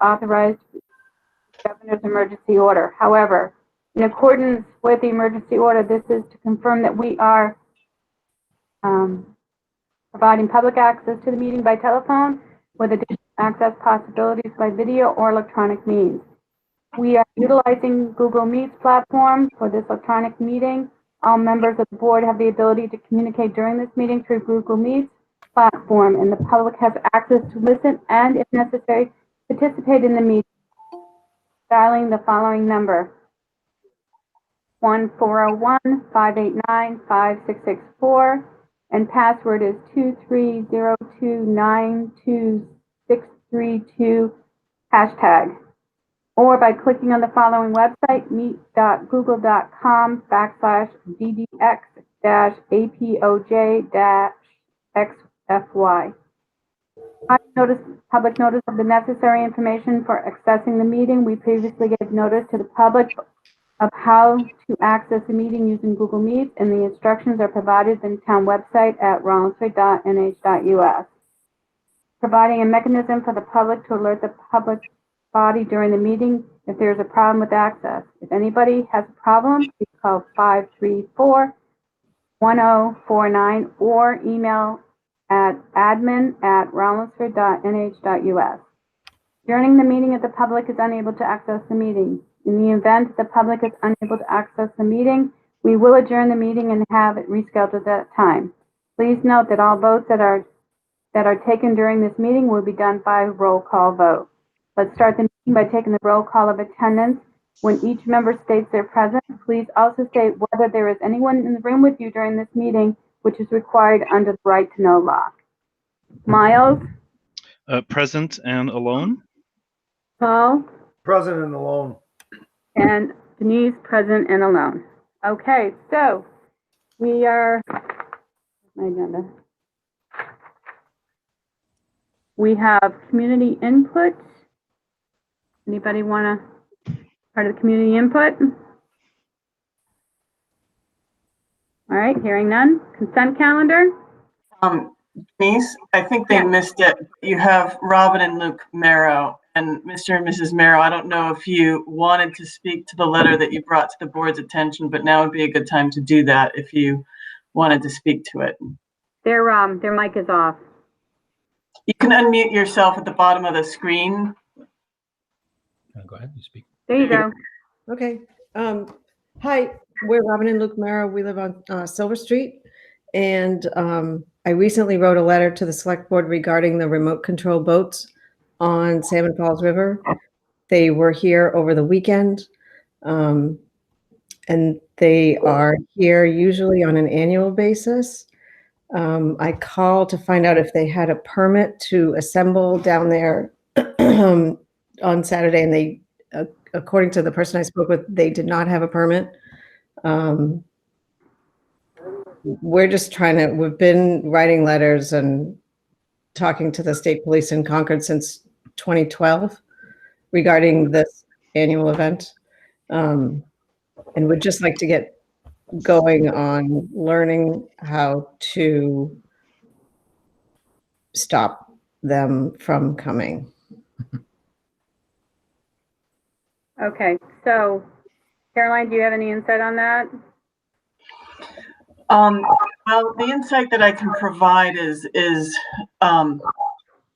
authorized governor's emergency order. However, in accordance with the emergency order, this is to confirm that we are providing public access to the meeting by telephone with additional access possibilities by video or electronic means. We are utilizing Google Meet's platform for this electronic meeting. All members of the board have the ability to communicate during this meeting through Google Meet's platform, and the public has access to listen and, if necessary, participate in the meeting. Dialing the following number: 1-401-589-5664, and password is 230292632 hashtag. Or by clicking on the following website, meet.google.com/ddx-apoj-xfy. Public notice of the necessary information for accessing the meeting. We previously gave notice to the public of how to access the meeting using Google Meet, and the instructions are provided in the town website at rollinsford.nh.us. Providing a mechanism for the public to alert the public body during the meeting if there is a problem with access. If anybody has a problem, please call 534-1049 or email at admin@rollinsford.nh.us. During the meeting, if the public is unable to access the meeting, in the event the public is unable to access the meeting, we will adjourn the meeting and have it rescheduled at that time. Please note that all votes that are taken during this meeting will be done by roll call vote. Let's start the meeting by taking the roll call of attendance. When each member states they're present, please also state whether there is anyone in the room with you during this meeting, which is required under the right to know law. Miles? Present and alone. Paul? Present and alone. And Denise, present and alone. Okay, so we are, my agenda. We have community input. Anybody want to part of the community input? All right, hearing none. Consent calendar. Denise, I think they missed it. You have Robin and Luke Merrow, and Mr. and Mrs. Merrow, I don't know if you wanted to speak to the letter that you brought to the board's attention, but now would be a good time to do that if you wanted to speak to it. Their mic is off. You can unmute yourself at the bottom of the screen. Go ahead, you speak. There you go. Okay. Hi, we're Robin and Luke Merrow. We live on Silver Street, and I recently wrote a letter to the select board regarding the remote control boats on Salmon Falls River. They were here over the weekend, and they are here usually on an annual basis. I called to find out if they had a permit to assemble down there on Saturday, and they, according to the person I spoke with, they did not have a permit. We're just we've been writing letters and talking to the state police in Concord since 2012 regarding this annual event. And would just like to get going on learning how to stop them from coming. Okay, so Caroline, do you have any insight on that? Well, the insight that I can provide is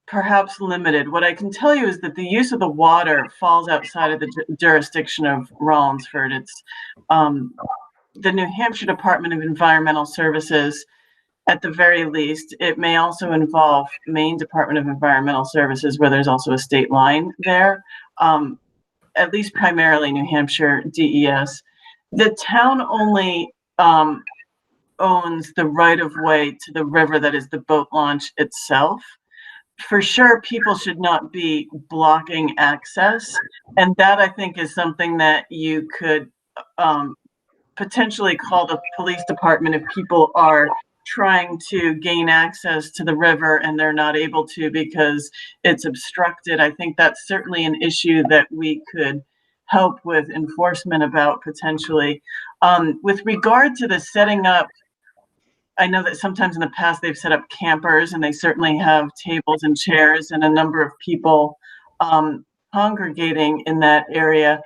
perhaps limited. What I can tell you is that the use of the water falls outside of the jurisdiction of Rollinsford. It's the New Hampshire Department of Environmental Services, at the very least. It may also involve Maine Department of Environmental Services, where there's also a state line there. At least primarily New Hampshire DES. The town only owns the right-of-way to the river that is the boat launch itself. For sure, people should not be blocking access, and that I think is something that you could potentially call the police department if people are trying to gain access to the river and they're not able to because it's obstructed. I think that's certainly an issue that we could help with enforcement about potentially. With regard to the setting up, I know that sometimes in the past they've set up campers and they certainly have tables and chairs and a number of people congregating in that area.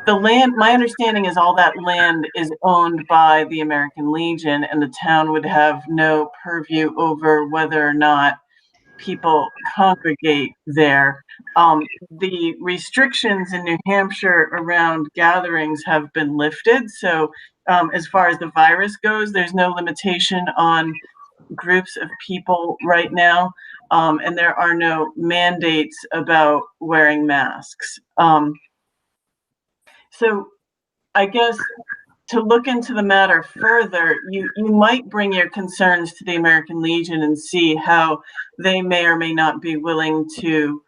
The land, my understanding is all that land is owned by the American Legion, and the town would have no purview over whether or not people congregate there. The restrictions in New Hampshire around gatherings have been lifted. So as far as the virus goes, there's no limitation on groups of people right now. And there are no mandates about wearing masks. So I guess to look into the matter further, you might bring your concerns to the American Legion and see how they may or may not be willing to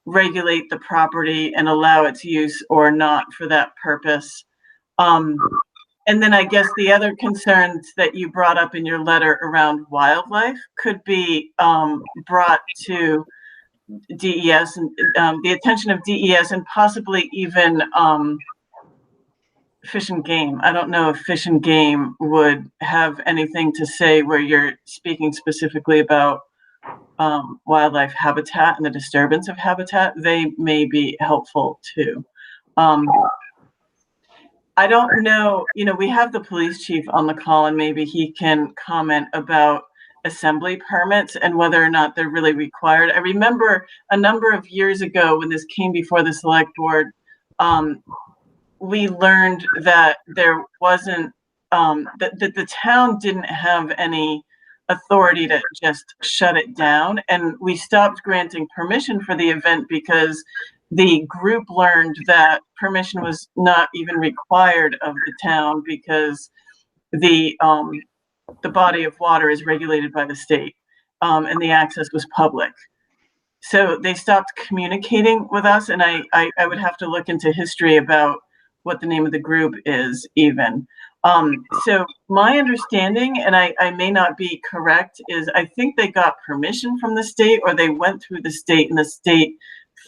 regulate the property and allow its use or not for that purpose. And then I guess the other concerns that you brought up in your letter around wildlife could be brought to DES and the attention of DES, and possibly even Fish and Game. I don't know if Fish and Game would have anything to say where you're speaking specifically about wildlife habitat and the disturbance of habitat. They may be helpful too. I don't know, we have the police chief on the call, and maybe he can comment about assembly permits and whether or not they're really required. I remember a number of years ago when this came before the select board, we learned that there wasn't, that the town didn't have any authority to just shut it down. And we stopped granting permission for the event because the group learned that permission was not even required of the town because the body of water is regulated by the state, and the access was public. So they stopped communicating with us, and I would have to look into history about what the name of the group is even. So my understanding, and I may not be correct, is I think they got permission from the state, or they went through the state and the state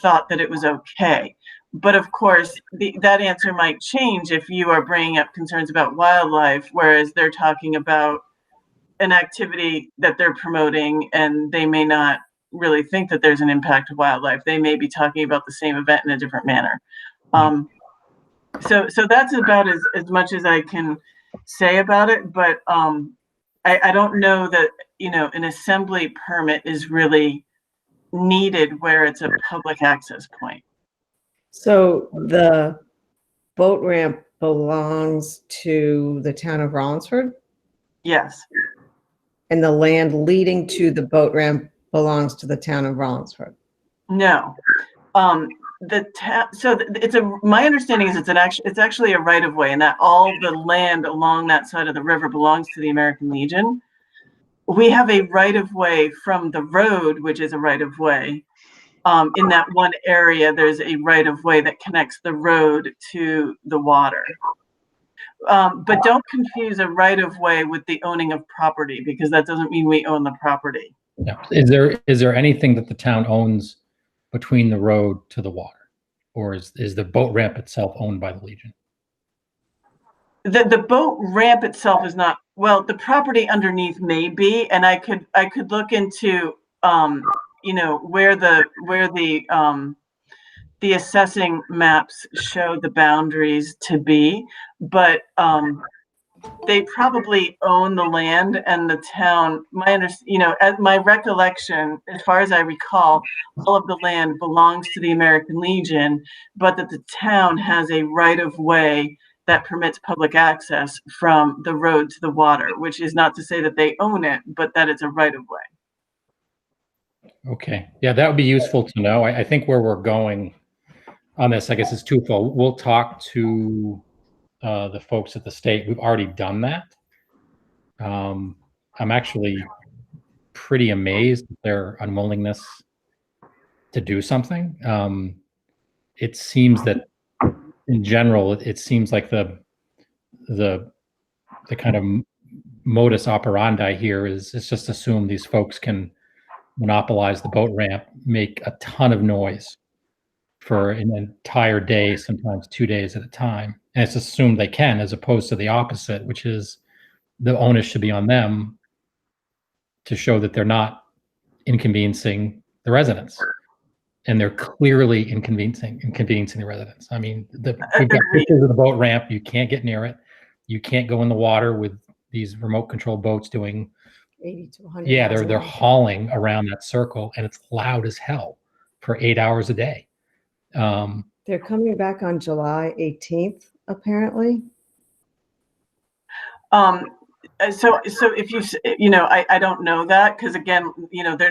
thought that it was okay. But of course, that answer might change if you are bringing up concerns about wildlife, whereas they're talking about an activity that they're promoting, and they may not really think that there's an impact of wildlife. They may be talking about the same event in a different manner. So that's about as much as I can say about it. But I don't know that, an assembly permit is really needed where it's a public access point. So the boat ramp belongs to the town of Rollinsford, Yes. and the land leading to the boat ramp belongs to the town of Rollinsford. No. My understanding is it's actually a right of way, and that all the land along that side of the river belongs to the American Legion. We have a right of way from the road, which is a right of way. In that one area, there's a right of way that connects the road to the water. But don't confuse a right of way with the owning of property, because that doesn't mean we own the property. Yeah. Is there anything that the town owns between the road to the water, or is the boat ramp itself owned by the Legion? The boat ramp itself is not. Well, the property underneath may be, and I could look into where the assessing maps show the boundaries to be, but they probably own the land, and the town, at my recollection, as far as I recall, all of the land belongs to the American Legion, but that the town has a right of way that permits public access from the road to the water, which is not to say that they own it, but that it's a right of way. Okay. Yeah, that would be useful to know. I think where we're going on this, I guess, is twofold. We'll talk to the folks at the state. We've already done that. I'm actually pretty amazed at their unwillingness to do something. It seems that in general, it seems like the kind of modus operandi here is just assume these folks can monopolize the boat ramp, make a ton of noise for an entire day, sometimes 2 days at a time. And it's assumed they can, as opposed to the opposite, which is the onus should be on them to show that they're not inconveniencing the residents. and they're clearly inconveniencing the residents. I mean, we've got Agreed. pictures of the boat ramp. You can't get near it. You can't go in the water with these remote control boats doing. 80 to 100. Yeah, miles an they're hour. hauling around that circle, and it's loud as hell for 8 hours a day. They're coming back on July 18th, apparently. So if I don't know that, because again,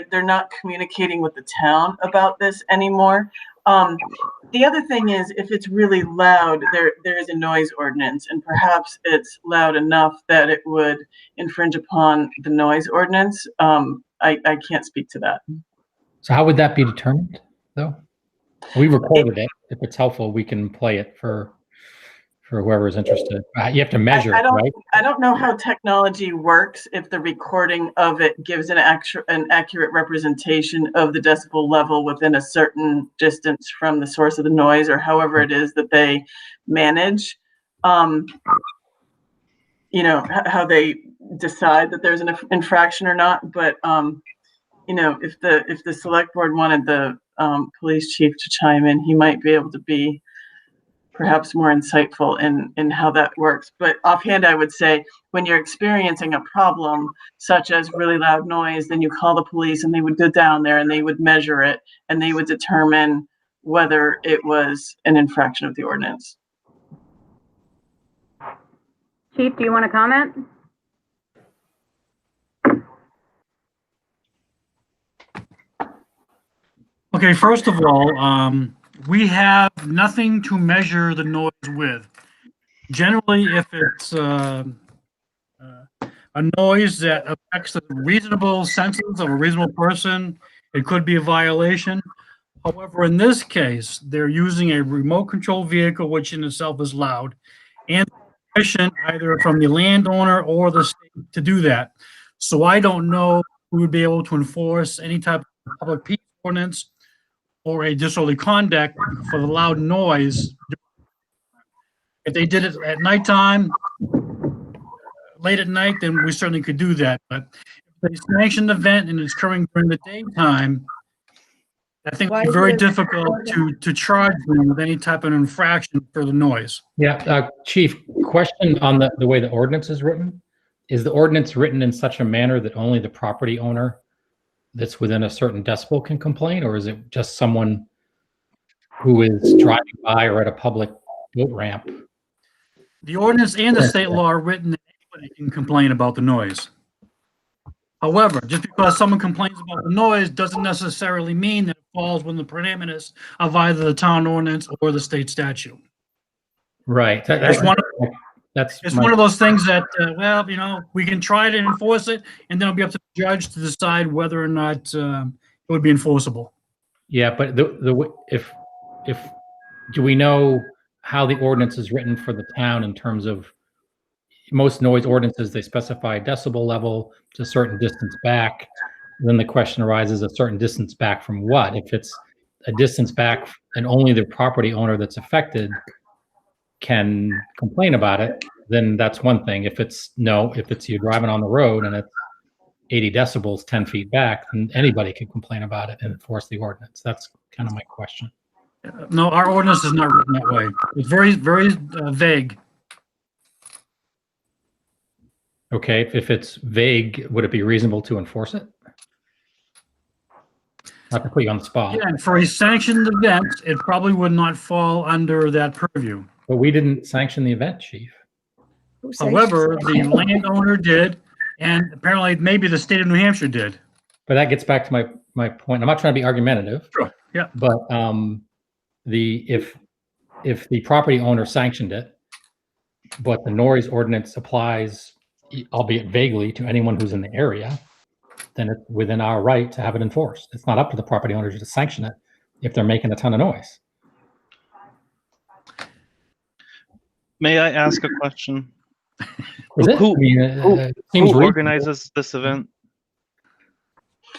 they're not communicating with the town about this anymore. The other thing is, if it's really loud, there is a noise ordinance, and perhaps it's loud enough that it would infringe upon the noise ordinance. I can't speak to that. So how would that be determined, though? We recorded it. If it's helpful, we can play it for whoever is interested. You have to measure it, right? I don't know how technology works, if the recording of it gives an accurate representation of the decibel level within a certain distance from the source of the noise, or however it is that they manage, how they decide that there's an infraction or not. But, if the select board wanted the police chief to chime in, he might be able to be perhaps more insightful in how that works. But offhand, I would say when you're experiencing a problem such as really loud noise, then you call the police and they would go down there and they would measure it and they would determine whether it was an infraction of the ordinance. Chief, do you want to comment? Okay, first of all, we have nothing to measure the noise with. Generally, if it's a noise that affects the reasonable senses of a reasonable person, it could be a violation. However, in this case, they're using a remote control vehicle, which in itself is loud, and permission either from the landowner or the state to do that. So I don't know if we would be able to enforce any type of public peace ordinance or a disorderly conduct for the loud noise. If they did it at nighttime, late at night, then we certainly could do that. But if they sanction the event and it's occurring during the daytime, I think it'd be very difficult to charge them with any type of infraction for the noise. Yeah, Chief, question on the way the ordinance is written. Is the ordinance written in such a manner that only the property owner that's within a certain decibel can complain, or is it just someone who is driving by or at a public boat ramp? The ordinance and the state law are written that anybody can complain about the noise. However, just because someone complains about the noise doesn't necessarily mean that it falls within the parameters of either the town ordinance or the state statute. Right. It's one of those things that, we can try to enforce it, and then it'll be up to the judge to decide whether or not it would be enforceable. Yeah, but if do we know how the ordinance is written for the town in terms of most noise ordinances? They specify a decibel level to a certain distance back. Then the question arises: a certain distance back from what? If it's a distance back and only the property owner that's affected can complain about it, then that's one thing. If it's you driving on the road and it's 80 decibels 10 feet back, then anybody can complain about it and enforce the ordinance. That's kind of my question. No, our ordinance is not written that way. It's very, very vague. Okay, if it's vague, would it be reasonable to enforce it? Not to put you on the spot. Yeah, and for a sanctioned event, it probably would not fall under that purview. But we didn't sanction the event, Chief. However, the landowner did, and apparently maybe the state of New Hampshire did. But that gets back to my point. I'm not trying to be argumentative. Sure. Yeah. But if the property owner sanctioned it, but the noise ordinance applies, albeit vaguely, to anyone who's in the area, then it's within our right to have it enforced. It's not up to the property owner to sanction it if they're making a ton of noise. May I ask a question? Is it? Who- I mean, it seems Who reasonable. organizes this event?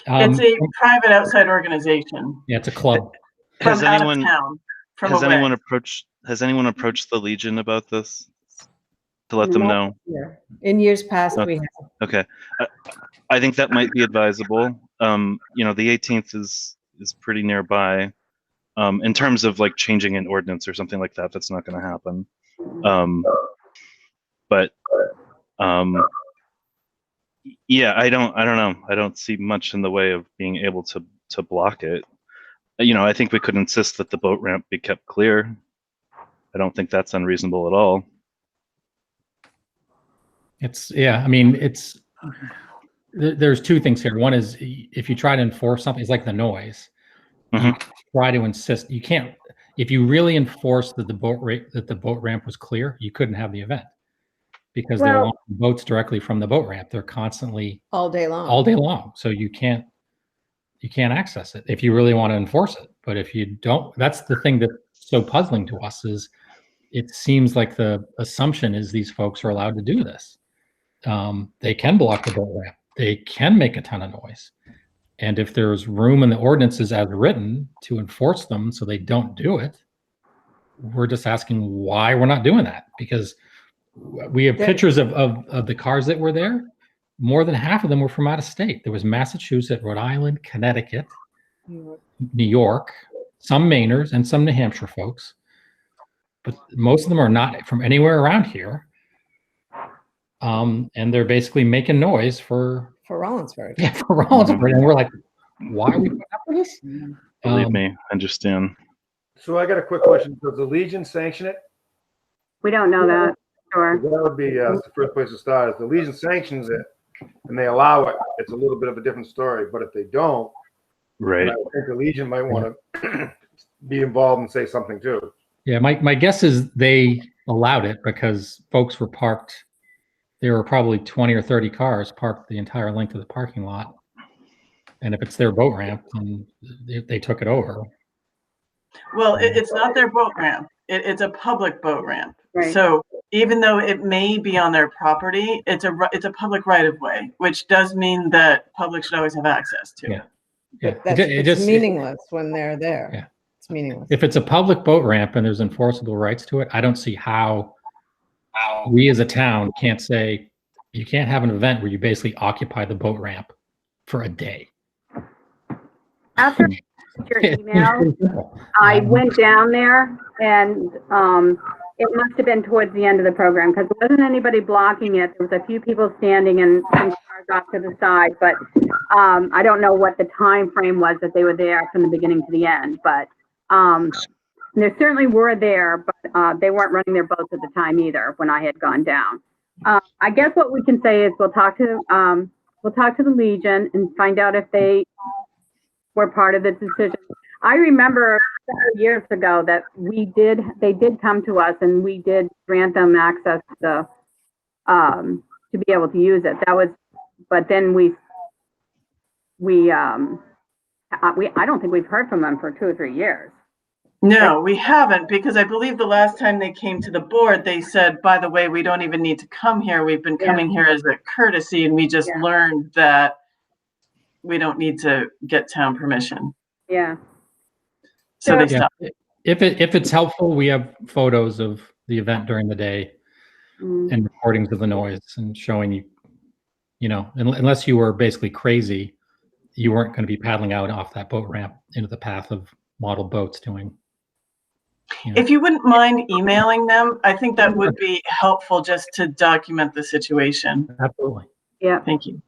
It's a private outside organization Yeah, it's a club. from Has out anyone of town, from has away. anyone approached the Legion about this to let them know? In years past, Okay. we have. Okay, I think that might be advisable. The 18th is pretty nearby. In terms of like changing an ordinance or something like that, that's not going to happen. But yeah, I don't know. I don't see much in the way of being able to block it. You know, I think we could insist that the boat ramp be kept clear. I don't think that's unreasonable at all. I mean, there's two things here. One is if you try to enforce something, it's like the noise. You try to insist, you can't, if you really enforce that the boat ramp was clear, you couldn't have the event because they're launching boats directly from the boat ramp. They're constantly All day long. So you can't access it if you really want to enforce it. But if you don't, that's the thing that's so puzzling to us is it seems like the assumption is these folks are allowed to do this. They can block the boat ramp. They can make a ton of noise. And if there's room in the ordinances as written to enforce them so they don't do it, we're just asking why we're not doing that. Because we have pictures of the cars that were there. More than half of them were from out of state. There was Massachusetts, Rhode Island, Connecticut, New York, some Mainers, and some New Hampshire folks. But most of them are not from anywhere around here. And they're basically making noise for Rollinsford. Yeah, for Rollinsford. And we're like, why are we putting up with this? Believe me, I understand. So I got a quick question. Does the Legion sanction it? We don't know that. Sure. That would be the first place to start. If the Legion sanctions it and they allow it, it's a little bit of a different story. But if they don't, Right. I think the Legion might want to be involved and say something too. Yeah, my guess is they allowed it because folks were parked. There were probably 20 or 30 cars parked the entire length of the parking lot. And if it's their boat ramp, then they took it over. Well, it's not their boat ramp. It's a public boat ramp. Right. So even though it may be on their property, it's a public right of way, which does mean that public should always have access to it. Yeah, It's meaningless when they're there. Yeah. It's meaningless. If it's a public boat ramp and there's enforceable rights to it, I don't see how we as a town can't say you can't have an event where you basically occupy the boat ramp for a day. After your email, I went down there and it must have been towards the end of the program because there wasn't anybody blocking it. There was a few people standing and some cars off to the side, but I don't know what the time frame was that they were there from the beginning to the end, but they certainly were there, but they weren't running their boats at the time either when I had gone down. I guess what we can say is we'll talk to the Legion and find out if they were part of the decision. I remember several years ago that they did come to us and we did grant them access to be able to use it. But then I don't think we've heard from them for 2 or 3 years. No, we haven't, because I believe the last time they came to the board, they said, by the way, we don't even need to come here. We've been coming here as a courtesy, and we just learned that we don't need to get town permission. Yeah. So they stopped. If it's helpful, we have photos of the event during the day and recordings of the noise and showing you know, unless you were basically crazy, you weren't going to be paddling out off that boat ramp into the path of model boats doing. You know. If you wouldn't mind emailing them, I think that would be helpful just to document the situation. Absolutely. Yeah. Thank you.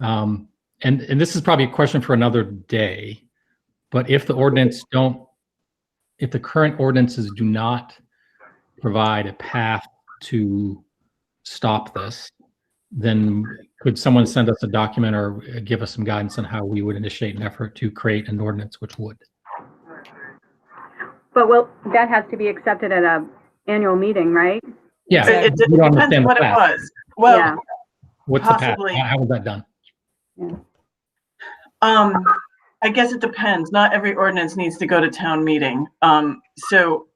And this is probably a question for another day, but if the current ordinances do not provide a path to stop this, then could someone send us a document or give us some guidance on how we would initiate an effort to create an ordinance which would? But that has to be accepted at a annual meeting, right? Yeah. It depends on what it was. Well, Yeah. What's possibly. the path? How was that done? I guess it depends. Not every ordinance needs to go to town meeting. So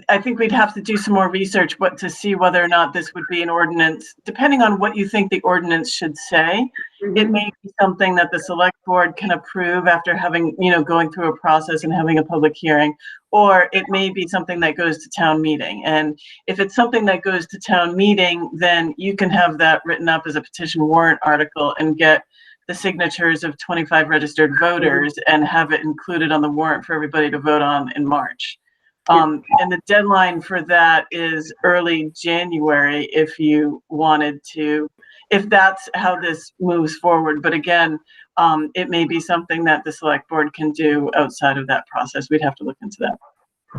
I think we'd have to do some more research to see whether or not this would be an ordinance, depending on what you think the ordinance should say. It may be something that the select board can approve after having, going through a process and having a public hearing, or it may be something that goes to town meeting. And if it's something that goes to town meeting, then you can have that written up as a petition warrant article and get the signatures of 25 registered voters and have it included on the warrant for everybody to vote on in March. And the deadline for that is early January if you wanted to, if that's how this moves forward. But again, it may be something that the select board can do outside of that process. We'd have to look into that.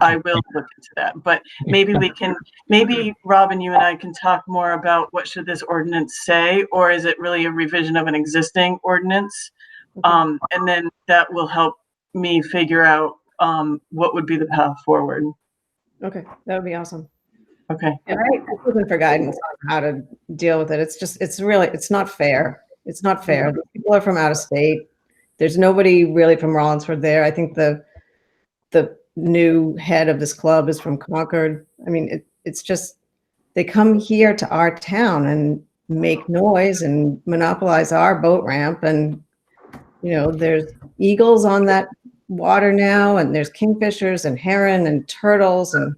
I will look into that, but maybe Robin, you and I can talk more about what should this ordinance say, or is it really a revision of an existing ordinance? And then that will help me figure out what would be the path forward. Okay, that would be awesome. Okay. All right. I'm looking for guidance on how to deal with it. It's not fair. It's not fair. The people are from out of state. There's nobody really from Rollinsford there. I think the new head of this club is from Concord. I mean, it's just, they come here to our town and make noise and monopolize our boat ramp. And, there's eagles on that water now, and there's kingfishers and heron and turtles, and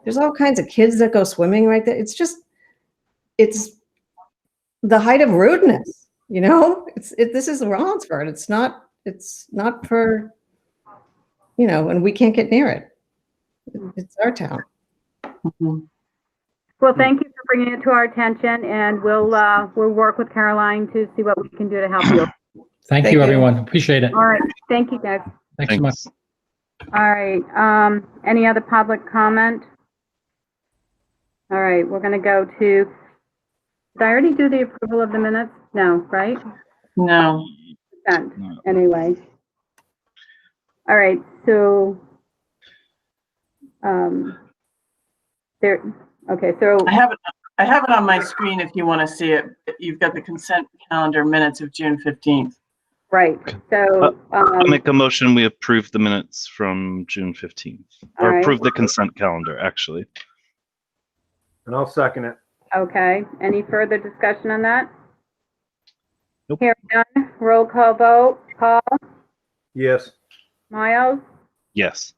there's all kinds of kids that go swimming right there. It's the height of rudeness, this is Rollinsford. It's not for, and we can't get near it. It's our town. Mhm. Well, thank you for bringing it to our attention, and we'll work with Caroline to see what we can do to help you. Thank Thank you, you. everyone. Appreciate it. All right. Thank you, guys. Thanks so much. Thanks. All right. Any other public comment? All right. We're going to go to, did I already do the approval of the minutes? No, right? No. Consent, anyway. All right. So, okay. So, I have it on my screen if you want to see it. You've got the consent calendar minutes of June 15th. right. So, I'll make a motion. We approve the minutes from June 15th, All or right. approve the consent calendar, actually. And I'll second it. okay. Any further discussion on that? Nope. Hearing none. Roll call vote. Paul? Yes. Miles? Yes.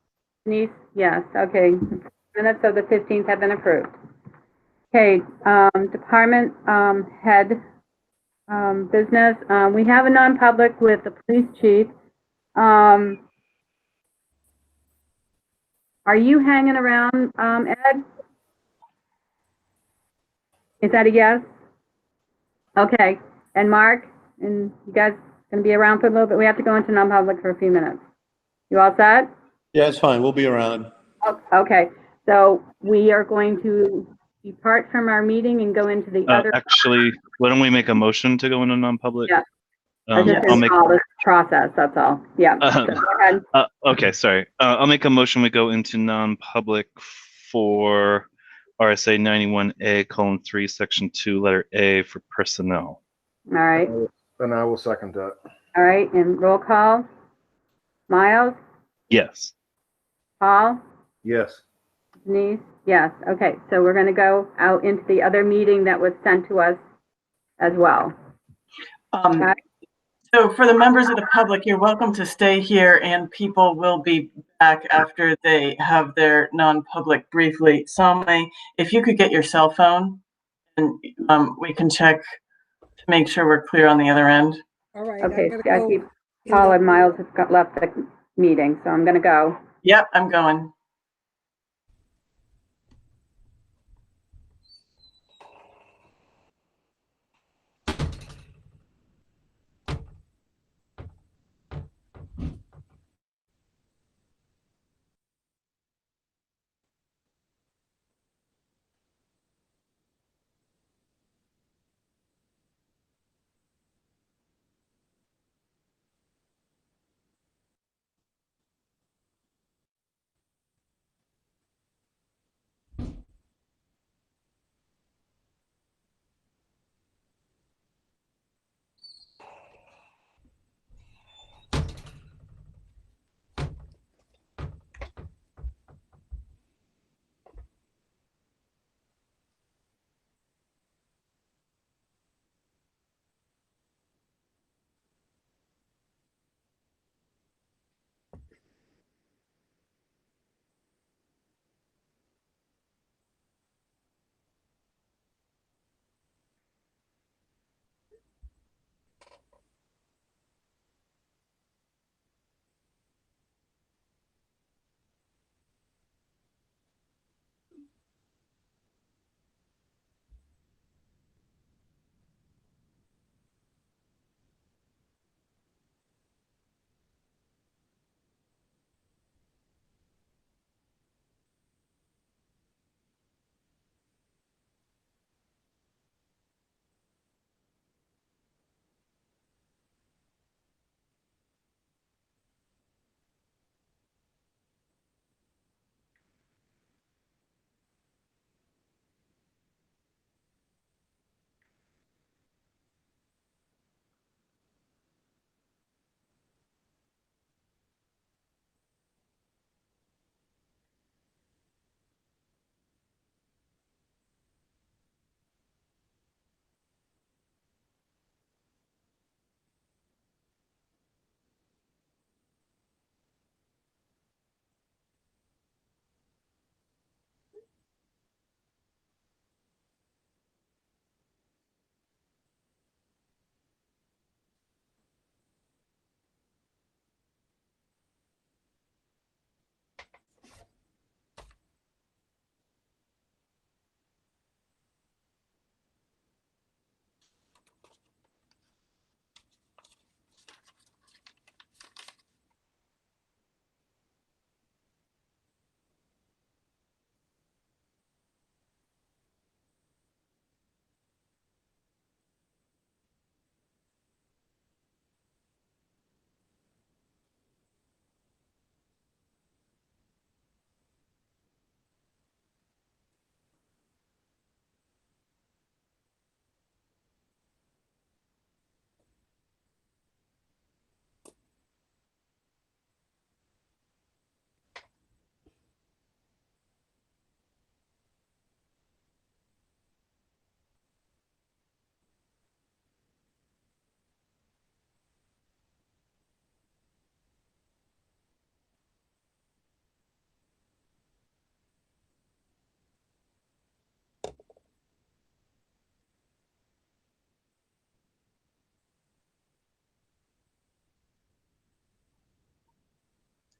Denise? Yes. Okay. Minutes of the 15th have been approved. Okay. Department head business. We have a non-public with the police chief. Are you hanging around, Ed? Is that a yes? Okay. And Mark, and you guys gonna be around for a little bit? We have to go into non-public for a few minutes. You all set? Yeah, it's fine. We'll be around. Okay. So we are going to depart from our meeting and go into the other. Actually, why don't we make a motion to go into non-public? Yeah. I just I'll make. all this process. That's all. Yeah. So go ahead. Okay, sorry. I'll make a motion. We go into non-public for RSA 91A:3, Section 2, letter A for personnel. All right. And I will second that. All right. And roll call. Miles, Yes. Paul, Yes. Denise. Yes. Okay. So we're going to go out into the other meeting that was sent to us as well. Okay. So for the members of the public, you're welcome to stay here, and people will be back after they have their non-public briefly. Salme, if you could get your cell phone, and we can check to make sure we're clear on the other end. All right. Okay. I'm So gonna I go see in Paul the- and Miles have left the meeting, so I'm going to go. Yep, I'm going.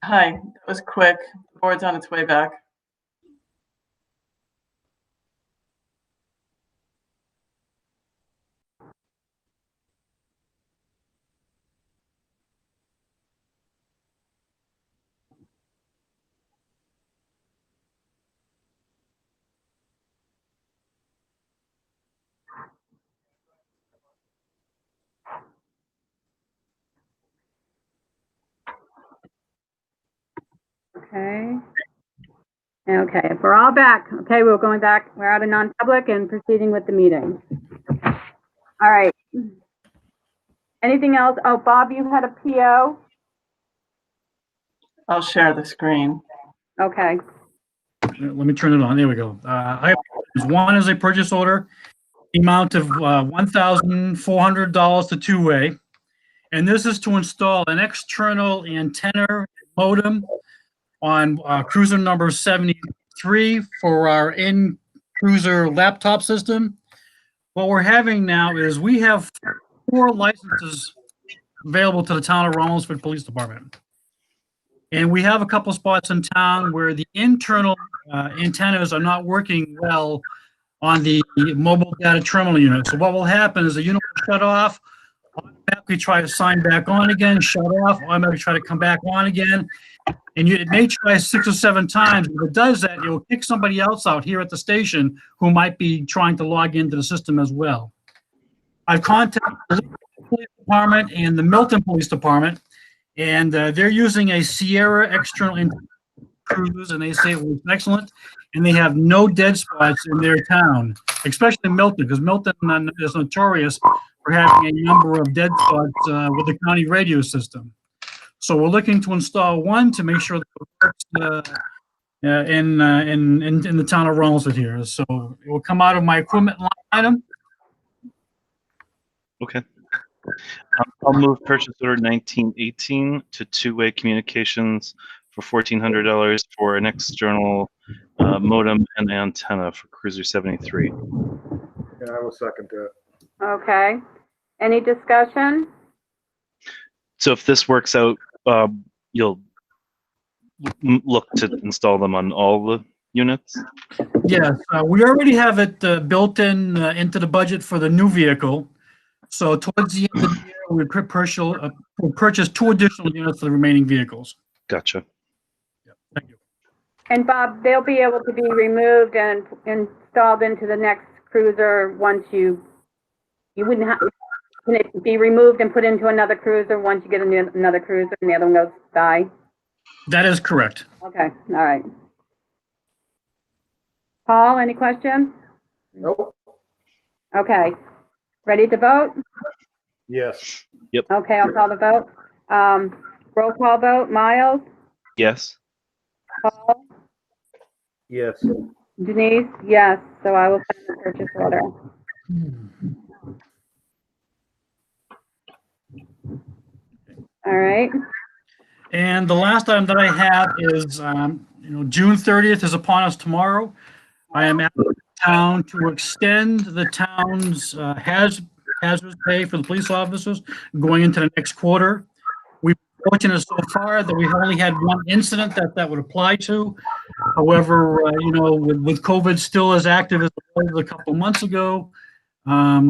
Hi, that was quick. The board's on its way back. Okay. Okay, if we're all back, okay, we're going back, we're out of non-public and proceeding with the meeting. All right. Anything else? Oh, Bob, you had a PO? I'll share the screen. Okay, Let me turn it on. There we go. One is a purchase order, the amount of $1,400 to two-way. And this is to install an external antenna modem on cruiser number 73 for our in-cruiser laptop system. What we're having now is we have 4 licenses available to the town of Rollinsford Police Department. And we have a couple spots in town where the internal antennas are not working well on the mobile data terminal unit. So what will happen is the unit will shut off, automatically try to sign back on again, shut off, automatically try to come back on again. And it may try 6 or 7 times. If it does that, it will kick somebody else out here at the station who might be trying to log into the system as well. I've contacted the police department and the Milton Police Department, and they're using a Sierra external cruise, and they say it was excellent, and they have no dead spots in their town, especially Milton, because Milton is notorious for having a number of dead spots with the county radio system. So we're looking to install one to make sure that it works in the town of Rollinsford here. So it will come out of my equipment line item. Okay. I'll move purchase order 1918 to two-way communications for $1,400 for an external modem and antenna for Cruiser 73. Yeah, I will second that. okay. Any discussion? So if this works out, you'll look to install them on all the units? Yes, we already have it built in into the budget for the new vehicle. So towards the end of the year, we'll purchase 2 additional units for the remaining vehicles. Gotcha. Thank you. And Bob, they'll be able to be removed and installed into the next cruiser once you wouldn't have, can it be removed and put into another cruiser once you get another cruiser and the other one goes by? That is correct. Okay, all right. Paul, any questions? Nope. Okay, ready to vote? Yes. Okay, I'll call the vote. Roll call vote, Miles, Yes. Paul, Yes. Denise, yes, so I will send the purchase order. All right, And the last item that I have is, June 30th is upon us tomorrow. I am at the town to extend the town's hazardous pay for the police officers going into the next quarter. We've been fortunate so far that we've only had 1 incident that would apply to. However, with COVID still as active as it was a couple months ago,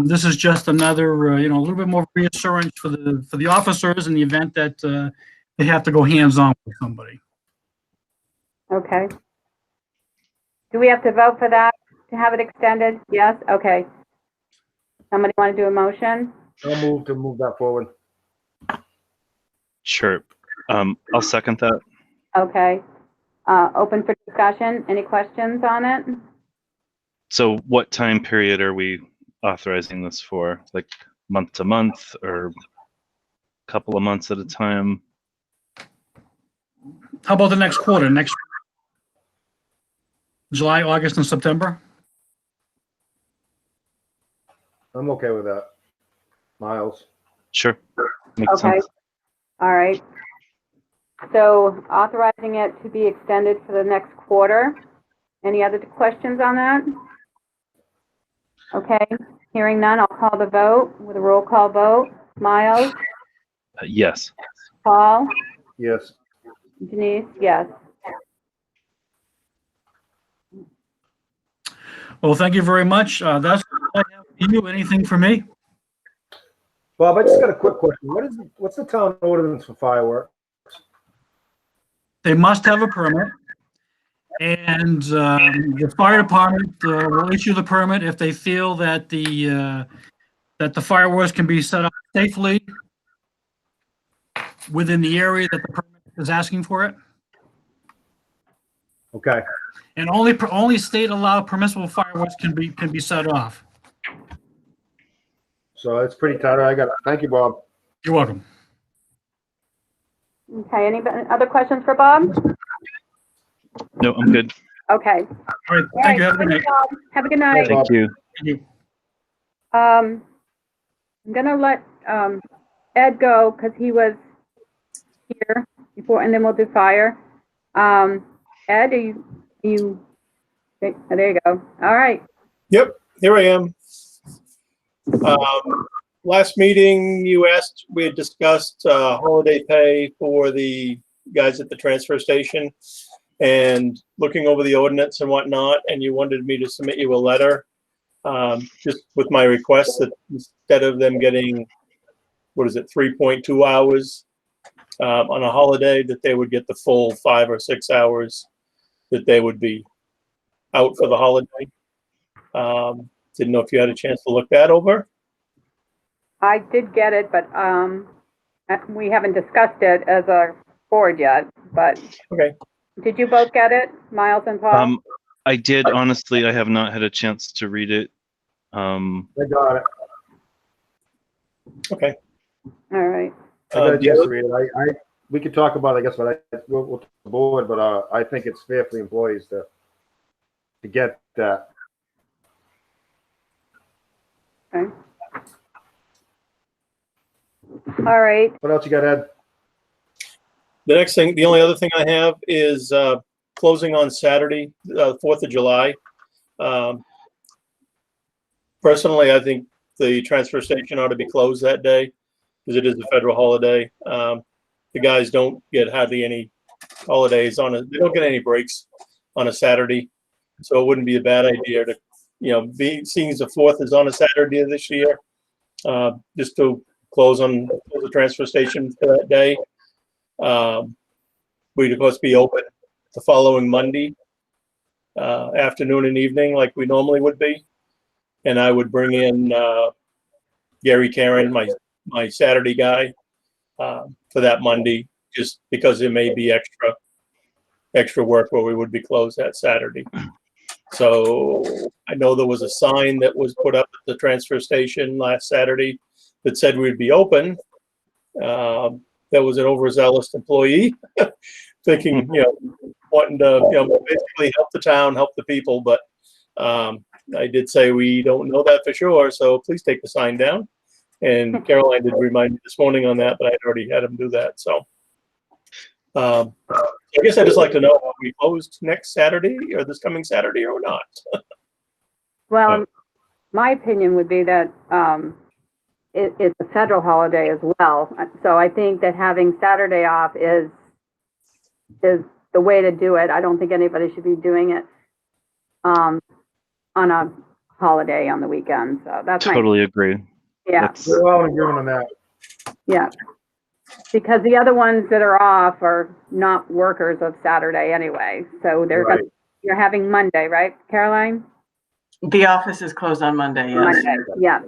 this is just another, a little bit more reassurance for the officers in the event that they have to go hands-on with somebody. okay. Do we have to vote for that, to have it extended? Yes, okay. Somebody want to do a motion? I'll move to move that forward. Sure. I'll second that. Okay. Open for discussion. Any questions on it? So what time period are we authorizing this for? Like month to month or a couple of months at a time? How about the next quarter, next July, August, and September? I'm okay with that. Miles. Sure. Makes Okay. sense. All right. So authorizing it to be extended for the next quarter. Any other questions on that? Okay, hearing none, I'll call the vote with a roll call vote. Miles, Yes. Paul, Yes. Denise, yes. Well, thank you very much. That's all I have for you. Anything for me? Bob, I just got a quick question. What's the town ordinance for fireworks? They must have a permit. And the fire department will issue the permit if they feel that the fireworks can be set up safely within the area that the permit is asking for it. Okay, And only state allowed permissible fireworks can be set off. so it's pretty tight. I got it. Thank you, Bob. You're welcome. Okay, any other questions for Bob? No, I'm good. Okay. All right, thank you. Have a good night. Bob. Have a good night. Thank you. Thank you. I'm gonna let Ed go because he was here before, and then we'll do fire. Ed, are you, okay, there you go. All right. Yep, here I am. Last meeting, we had discussed holiday pay for the guys at the transfer station and looking over the ordinance and whatnot, and you wanted me to submit you a letter just with my request that instead of them getting, 3.2 hours on a holiday, that they would get the full 5 or 6 hours that they would be out for the holiday. Didn't know if you had a chance to look that over. I did get it, but we haven't discussed it as a board yet, but. Okay. Did you both get it, Miles and Paul? I did, honestly, I have not had a chance to read it. I got it. Okay. All right. I got a the chance other- to read it. We could talk about it, I guess, but we'll talk to the board, but I think it's fair for the employees to get that. Okay. All right. What else you got, Ed? The next thing, the only other thing I have is closing on Saturday, 4th of July. Personally, I think the transfer station ought to be closed that day because it is a federal holiday. The guys don't get hardly any holidays they don't get any breaks on a Saturday. So it wouldn't be a bad idea to, seeing as the 4th is on a Saturday this year, just to close the transfer station for that day. We'd of course be open the following Monday afternoon and evening like we normally would be, and I would bring in Gary Karen, my Saturday guy, for that Monday, just because there may be extra work where we would be closed that Saturday. So I know there was a sign that was put up at the transfer station last Saturday that said we'd be open. That was an overzealous employee thinking, wanting to, basically help the town, help the people. But I did say we don't know that for sure, so please take the sign down. And Caroline did remind me this morning on that, but I'd already had him do that. So I guess I'd just like to know, are we closed next Saturday or this coming Saturday or not? Well, my opinion would be that it's a federal holiday as well. So I think that having Saturday off is the way to do it. I don't think anybody should be doing it on a holiday on the weekend. So that's Totally agree. yeah, That's- We're all in agreement on that. yeah. Because the other ones that are off are not workers of Saturday anyway. So Right. you're having Monday, right, Caroline? The office is closed on Monday, yes. Monday, yeah.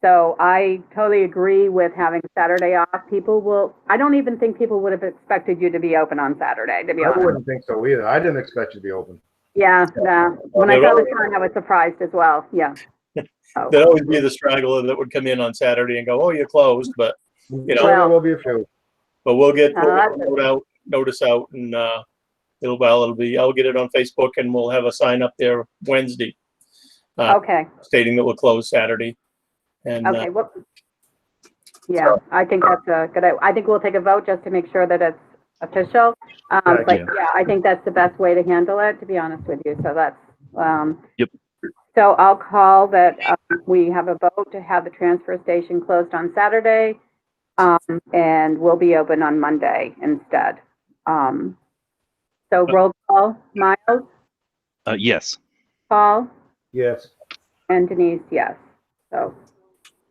So I totally agree with having Saturday off. I don't even think people would have expected you to be open on Saturday, to be I honest. wouldn't think so either. I didn't expect you to be open. Yeah, no. When I saw the sign, I was surprised as well, yeah. So, There'd always be the straggler that would come in on Saturday and go, "Oh, you're closed," but There Well- will be a few. we'll get that's- notice out, and I'll get it on Facebook, and we'll have a sign up there Wednesday okay, stating that we're closed Saturday. And okay, well, yeah, I think that's a good, I think we'll take a vote just to make sure that it's official. But yeah, I think that's the best way to handle it, to be honest with you. So that's, Yep. So I'll call that we have a vote to have the transfer station closed on Saturday, and we'll be open on Monday instead. So roll call, Miles, Yes. Paul, Yes. and Denise, yes. So,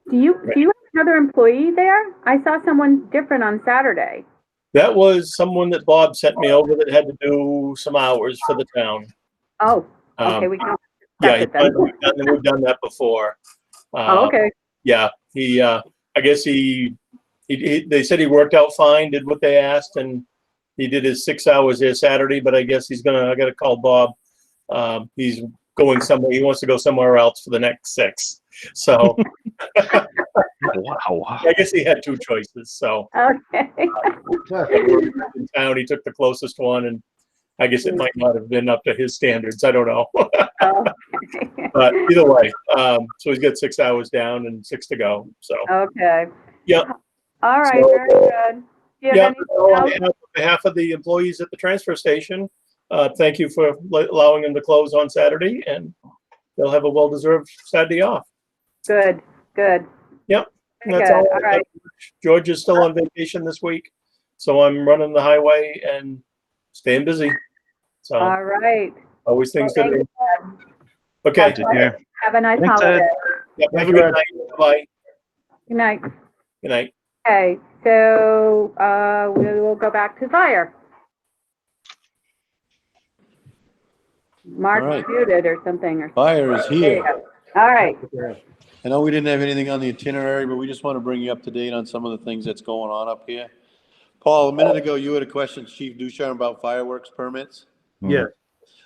do you have another employee there? I saw someone different on Saturday. That was someone that Bob sent me over that had to do some hours for the town. Oh, okay, Um, we can Yeah, accept it then. we've done that before. Oh, okay, Yeah, I guess they said he worked out fine, did what they asked, and he did his 6 hours there Saturday, but I guess I gotta call Bob. He's going somewhere, he wants to go somewhere else for the next 6. So Wow. I guess he had 2 choices, so. okay. In town, he took the closest one, and I guess it might not have been up to his standards, I don't know. Okay. But either way, so he's got 6 hours down and 6 to go, so. Okay. Yep. All right, So- very good. Do you Yeah, have so anything else? on behalf of the employees at the transfer station, thank you for allowing them to close on Saturday, and they'll have a well-deserved Saturday off. Good, good. Yep, Very that's good. all. All right. George is still on vacation this week, so I'm running the highway and staying busy. So All right. always things Well, to thank do. Okay. Good to hear. Have a nice Thanks, Ed. holiday. Yep, have a Thank you, good Ed. night. Bye. Good night. Good night. Okay, so we will go back to fire. Mark All right. muted or something. Or Fire is there you here. go. All right. I know we didn't have anything on the itinerary, but we just want to bring you up to date on some of the things that's going on up here. Paul, a minute ago, you had a question, Chief Ducharme, about fireworks permits. Yes.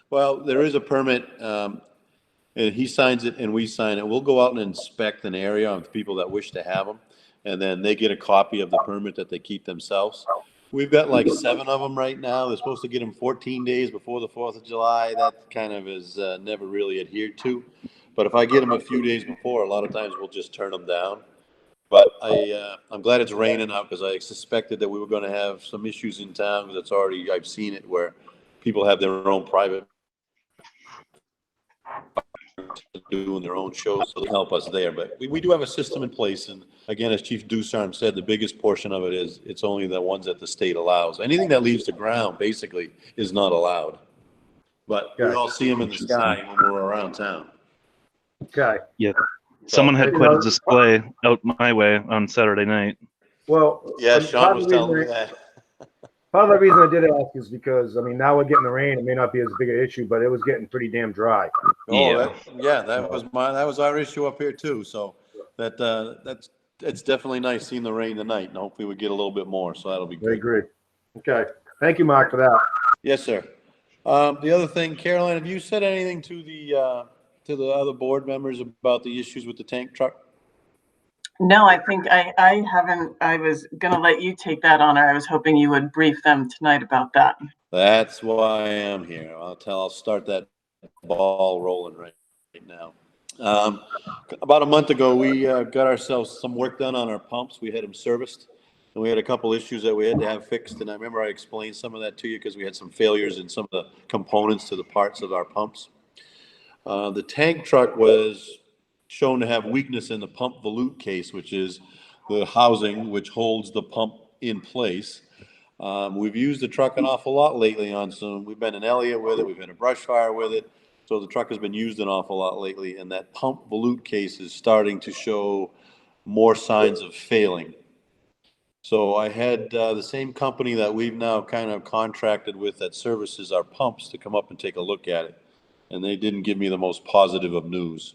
Well, there is a permit, and he signs it and we sign it. We'll go out and inspect an area of people that wish to have them, and then they get a copy of the permit that they keep themselves. We've got like 7 of them right now. They're supposed to get them 14 days before the 4th of July. That kind of is never really adhered to. But if I get them a few days before, a lot of times we'll just turn them down. But I'm glad it's raining out, because I suspected that we were going to have some issues in town, because it's already, I've seen it where people have their own private doing their own shows, so they help us there. But we do have a system in place, and again, as Chief Ducharme said, the biggest portion of it is it's only the ones that the state allows. Anything that leaves the ground basically is not allowed. But we all see them in the sky when we're around town. Okay. Someone had quite a display out my way on Saturday night. Well. Yeah, Sean part was of the telling me reason that. Part of the reason I did ask is because, I mean, now we're getting the rain. It may not be as big an issue, but it was getting pretty damn dry. Oh, that was our issue up here too. So it's definitely nice seeing the rain tonight, and hopefully we get a little bit more. So that'll be I good. agree. Okay. Thank you, Mark, for that. Yes, sir. The other thing, Caroline, have you said anything to the other board members about the issues with the tank truck? No, I think I haven't. I was going to let you take that honor. I was hoping you would brief them tonight about that. That's why I am here. I'll start that ball rolling right now. About a month ago, we got ourselves some work done on our pumps. We had them serviced, and we had a couple issues that we had to have fixed. And I remember I explained some of that to you, because we had some failures in some of the components to the parts of our pumps. The tank truck was shown to have weakness in the pump volute case, which is the housing which holds the pump in place. We've used the truck an awful lot lately on some, we've been in Elliott with it, we've had a brush fire with it. So the truck has been used an awful lot lately, and that pump volute case is starting to show more signs of failing. So I had the same company that we've now kind of contracted with that services our pumps to come up and take a look at it. And they didn't give me the most positive of news.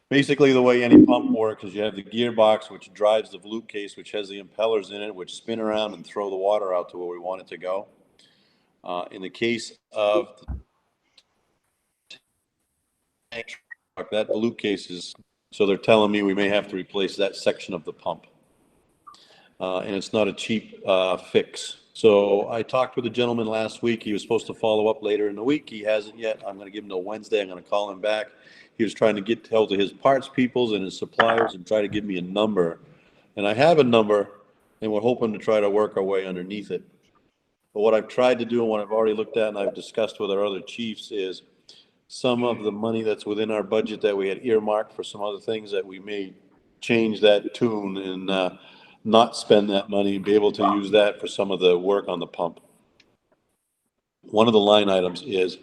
Basically, the way any pump works is you have the gearbox, which drives the volute case, which has the impellers in it, which spin around and throw the water out to where we want it to go. In the case of the tank truck, that volute case is, so they're telling me we may have to replace that section of the pump. And it's not a cheap fix. So I talked with a gentleman last week. He was supposed to follow up later in the week. He hasn't yet. I'm going to give him till Wednesday. I'm going to call him back. He was trying to get held to his parts peoples and his suppliers and try to give me a number. And I have a number, and we're hoping to try to work our way underneath it. But what I've tried to do, and what I've already looked at and I've discussed with our other chiefs, is some of the money that's within our budget that we had earmarked for some other things, that we may change that tune and not spend that money and be able to use that for some of the work on the pump. One of the line items is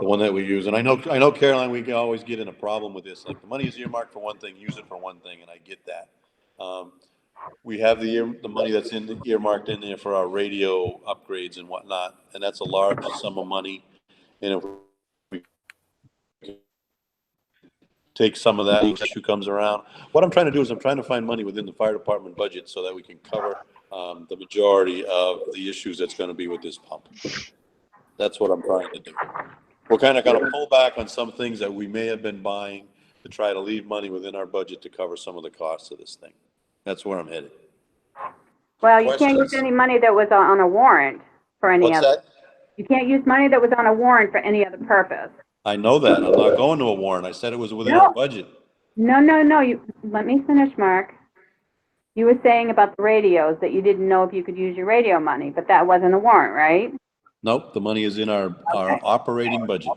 the one that we use, and I know, Caroline, we can always get in a problem with this. Like, the money is earmarked for one thing, use it for one thing, and I get that. We have the money that's earmarked in there for our radio upgrades and whatnot, and that's a large sum of money. And if we take some of that issue comes around, what I'm trying to do is I'm trying to find money within the fire department budget so that we can cover the majority of the issues that's going to be with this pump. That's what I'm trying to do. We're kind of going to pull back on some things that we may have been buying to try to leave money within our budget to cover some of the costs of this thing. That's where I'm headed. Well, you can't use Questions? any money that was on a warrant for any What's other. that? You can't use money that was on a warrant for any other purpose. I know that. I'm not going to a warrant. I said it was within our budget. No, let me finish, Mark. You were saying about the radios that you didn't know if you could use your radio money, but that wasn't a warrant, right? Nope, the money is in our operating budget.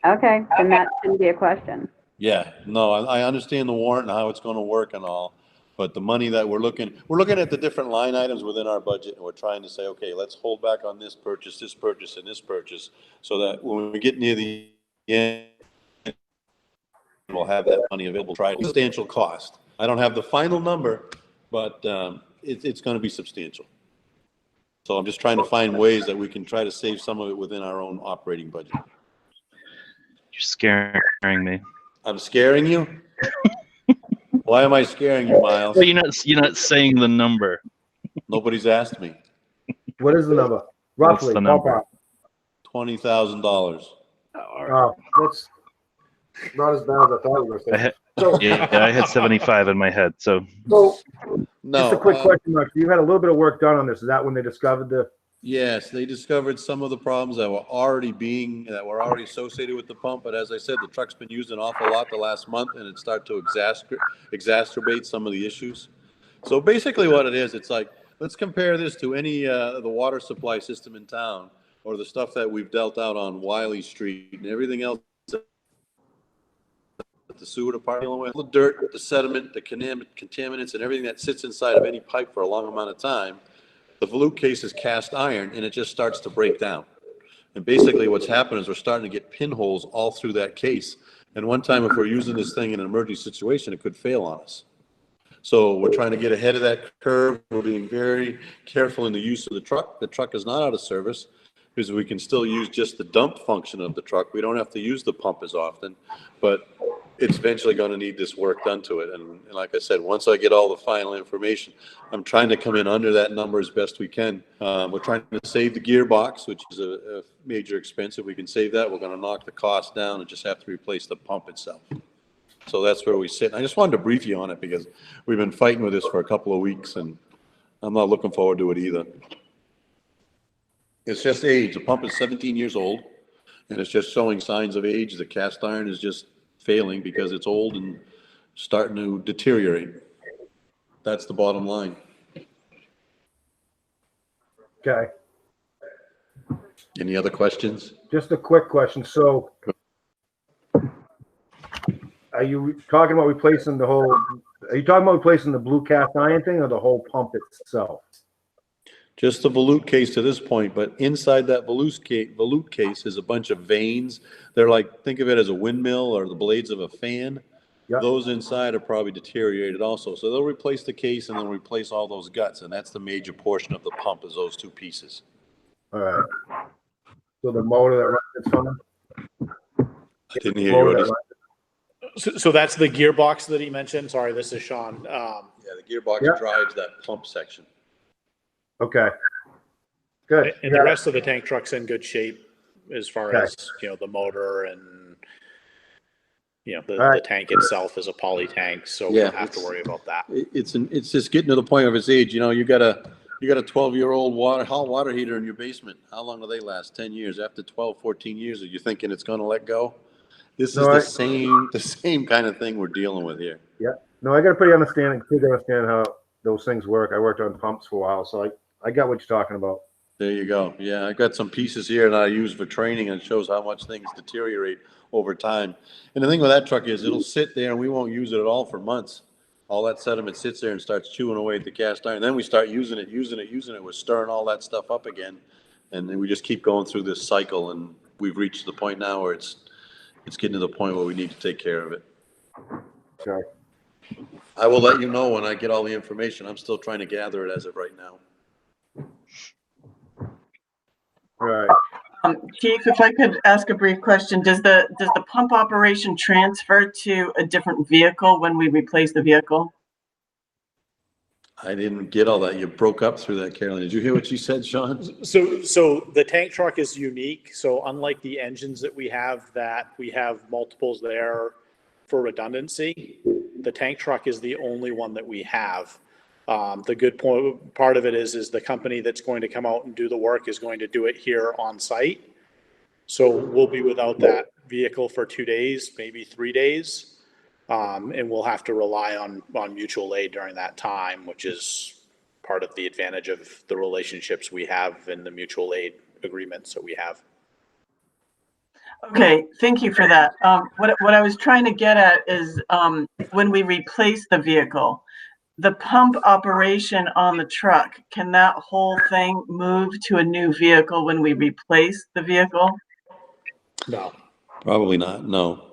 Okay, then that shouldn't be a question. Yeah, no, I understand the warrant and how it's gonna work and all, but the money that we're looking at the different line items within our budget, and we're trying to say, okay, let's hold back on this purchase, and this purchase, so that when we get near the end, we'll have that money available. Try substantial cost. I don't have the final number, but it's gonna be substantial. So I'm just trying to find ways that we can try to save some of it within our own operating budget. You're scaring me. I'm scaring you? Why am I scaring you, Miles? Well, you're not saying the number. Nobody's asked me. What is the number? What's Roughly, the number? ballpark. $20,000. That's not as bad as I thought you were I saying. had, So, yeah, I had 75 in my head. So just No. a quick question, Mark. You had a little bit of work done on this. Is that when they discovered the, Yes, they discovered some of the problems that were already associated with the pump. But as I said, the truck's been used an awful lot the last month, and it started to exacerbate some of the issues. So basically what it is, it's like, let's compare this to any the water supply system in town, or the stuff that we've dealt out on Wiley Street and everything else that the sewer department with. The dirt, the sediment, the contaminants, and everything that sits inside of any pipe for a long amount of time. The volute case is cast iron, and it just starts to break down. And basically what's happened is we're starting to get pinholes all through that case. And one time, if we're using this thing in an emergency situation, it could fail on us. So we're trying to get ahead of that curve. We're being very careful in the use of the truck. The truck is not out of service because we can still use just the dump function of the truck. We don't have to use the pump as often, but it's eventually going to need this work done to it. And like I said, once I get all the final information, I'm trying to come in under that number as best we can. We're trying to save the gearbox, which is a major expense. If we can save that, we're going to knock the cost down and just have to replace the pump itself. So that's where we sit. I just wanted to brief you on it because we've been fighting with this for a couple of weeks, and I'm not looking forward to it either. It's just age. The pump is 17 years old, and it's just showing signs of age. The cast iron is just failing because it's old and starting to deteriorate. That's the bottom line. okay, Any other questions? just a quick question. So are you talking about replacing the blue cast iron thing or the whole pump itself? Just the volute case to this point, but inside that volute case is a bunch of vanes. They're like, think of it as a windmill or the blades of a fan. Yep. Those inside are probably deteriorated also. So they'll replace the case and they'll replace all those guts. And that's the major portion of the pump, is those two pieces. All right. So the motor that runs it from I didn't hear you. What he said. So that's the gearbox that he mentioned. Sorry, this is Sean. Yeah, the gearbox Yep. drives that pump section. Okay. Good. And the rest of the tank truck's in good shape as far Okay. as, the motor and, the All right. tank itself is a poly tank, so we Yeah, don't have to it's- worry about that. It's just getting to the point of its age. You got a 12-year-old hot water heater in your basement. How long do they last? 10 years. After 12, 14 years, are you thinking it's going to let go? This is No, the same kind of thing we're dealing with here. No, I got a pretty understand how those things work. I worked on pumps for a while, so I got what you're talking about. There you go. Yeah, I got some pieces here that I use for training, and it shows how much things deteriorate over time. And the thing with that truck is it'll sit there and we won't use it at all for months. all that sediment sits there and starts chewing away at the cast iron. Then we start using it. We're stirring all that stuff up again. And then we just keep going through this cycle, and we've reached the point now where it's getting to the point where we need to take care of it. Okay. I will let you know when I get all the information. I'm still trying to gather it as of right now. All right. Chief, if I could ask a brief question, does the pump operation transfer to a different vehicle when we replace the vehicle? I didn't get all that. You broke up through that, Carolyn. Did you hear what she said, Sean? So the tank truck is unique. So unlike the engines that we have multiples there for redundancy, the tank truck is the only one that we have. The good part of it is the company that's going to come out and do the work is going to do it here on site. So we'll be without that vehicle for 2 days, maybe 3 days. And we'll have to rely on mutual aid during that time, which is part of the advantage of the relationships we have and the mutual aid agreements that we have. Okay, thank you for that. What I was trying to get at is when we replace the vehicle, the pump operation on the truck, can that whole thing move to a new vehicle when we replace the vehicle? No. Probably not, no.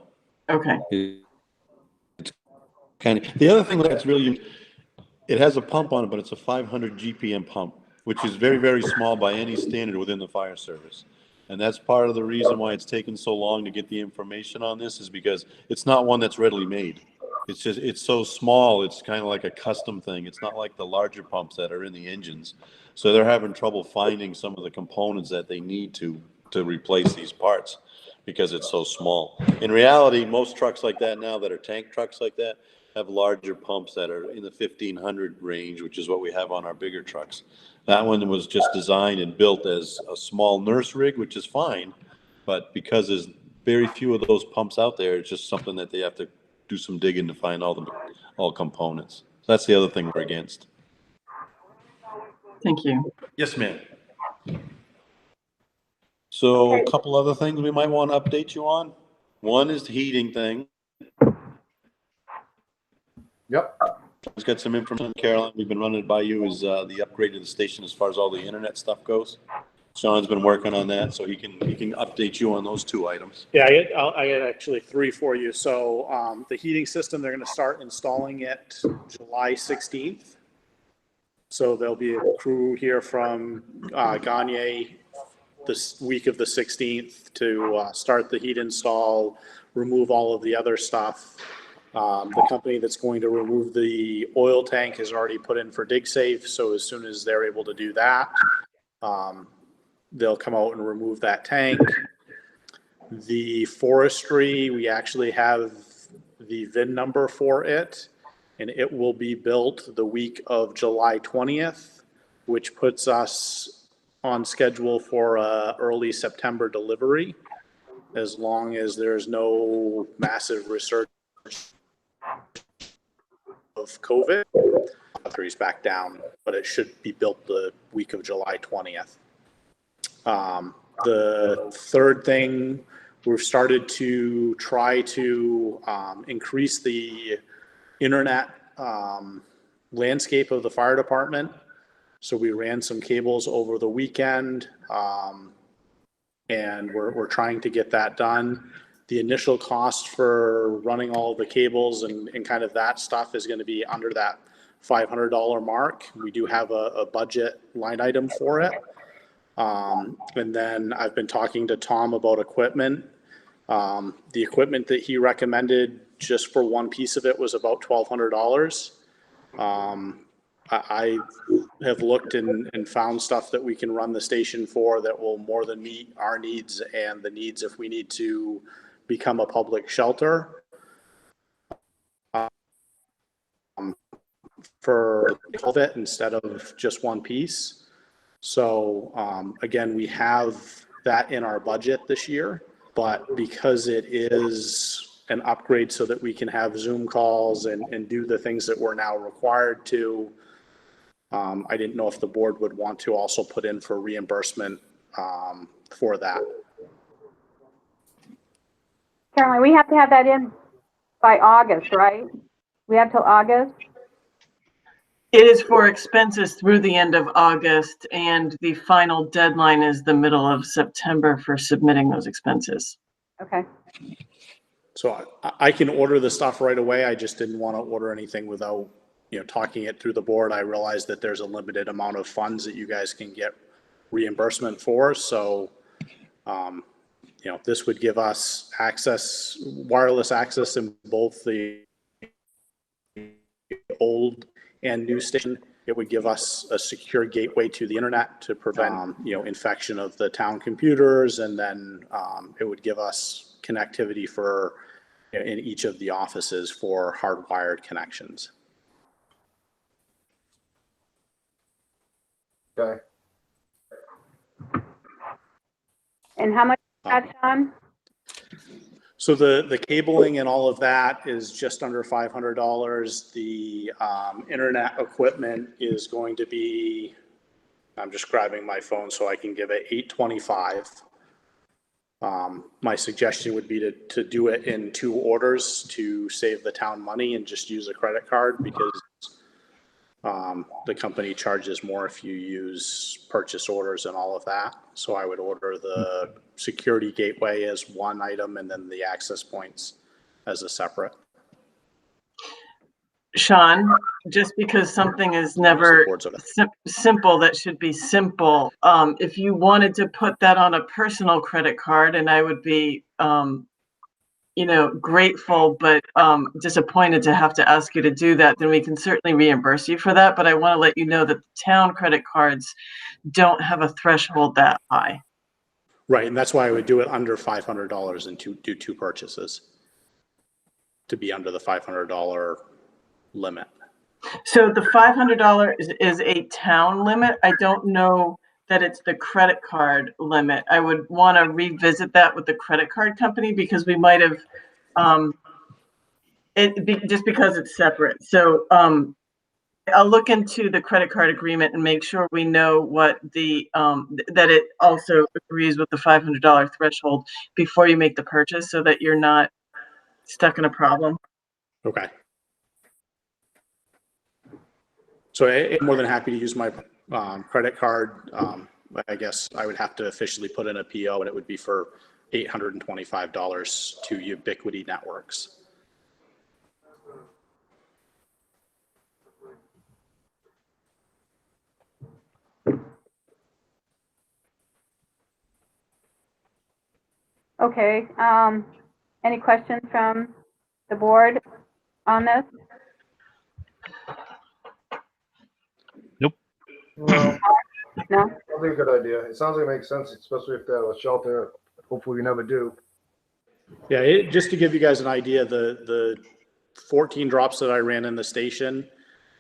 Okay. It's kind of, the other thing that's really, it has a pump on it, but it's a 500 GPM pump, which is very, very small by any standard within the fire service. And that's part of the reason why it's taken so long to get the information on this, is because it's not one that's readily made. It's just, it's so small, it's kind of like a custom thing. It's not like the larger pumps that are in the engines. So they're having trouble finding some of the components that they need to replace these parts because it's so small. In reality, most trucks like that now that are tank trucks like that have larger pumps that are in the 1500 range, which is what we have on our bigger trucks. That one was just designed and built as a small nurse rig, which is fine. But because there's very few of those pumps out there, it's just something that they have to do some digging to find all components. So that's the other thing we're against. Thank you. Yes, ma'am. So a couple other things we might want to update you on. One is the heating thing. Yep. Let's get some information, Caroline. We've been running it by you, is the upgrade to the station as far as all the internet stuff goes. Sean's been working on that, so he can update you on those two items. Yeah, I got actually 3 for you. So the heating system, they're going to start installing it July 16th. So there'll be a crew here from Gagne this week of the 16th to start the heat install, remove all of the other stuff. The company that's going to remove the oil tank has already put in for DigSafe. So as soon as they're able to do that, they'll come out and remove that tank. The forestry, we actually have the VIN number for it, and it will be built the week of July 20th, which puts us on schedule for early September delivery, as long as there's no massive resurgence of COVID. Batteries back down, but it should be built the week of July 20th. The third thing, we've started to try to increase the internet landscape of the fire department. So we ran some cables over the weekend, and we're trying to get that done. The initial cost for running all of the cables and kind of that stuff is going to be under that $500 mark. We do have a budget line item for it. And then I've been talking to Tom about equipment. The equipment that he recommended just for one piece of it was about $1,200. I have looked and found stuff that we can run the station for that will more than meet our needs and the needs if we need to become a public shelter. For all of it instead of just one piece. So again, we have that in our budget this year, but because it is an upgrade so that we can have Zoom calls and do the things that we're now required to, I didn't know if the board would want to also put in for reimbursement for that. Caroline, we have to have that in by August, right? We have till August? It is for expenses through the end of August, and the final deadline is the middle of September for submitting those expenses. Okay, So I can order the stuff right away. I just didn't want to order anything without, talking it through the board. I realized that there's a limited amount of funds that you guys can get reimbursement for. So, this would give us access, wireless access in both the old and new station. It would give us a secure gateway to the internet to prevent, infection of the town computers. And then it would give us connectivity for, in each of the offices for hardwired connections. Okay. and how much is that, Sean? So the cabling and all of that is just under $500. The internet equipment is going to be, I'm just grabbing my phone so I can give it $825. My suggestion would be to do it in 2 orders to save the town money and just use a credit card, because the company charges more if you use purchase orders and all of that. So I would order the security gateway as one item and then the access points as a separate. Sean, just because something is never simple, that should be simple. If you wanted to put that on a personal credit card, and I would be, grateful, but disappointed to have to ask you to do that, then we can certainly reimburse you for that. But I want to let you know that the town credit cards don't have a threshold that high. Right, and that's why I would do it under $500 and do 2 purchases to be under the $500 limit. So the $500 is a town limit. I don't know that it's the credit card limit. I would want to revisit that with the credit card company, because we might have, just because it's separate. So I'll look into the credit card agreement and make sure we know what the, that it also agrees with the $500 threshold before you make the purchase, so that you're not stuck in a problem. Okay. So I'm more than happy to use my credit card. I guess I would have to officially put in a PO, and it would be for $825 to Ubiquity Networks. Okay, any questions from the board on this? Well, No? I think a good idea. It sounds like it makes sense, especially if they have a shelter. Hopefully we never do. Yeah, just to give you guys an idea, the 14 drops that I ran in the station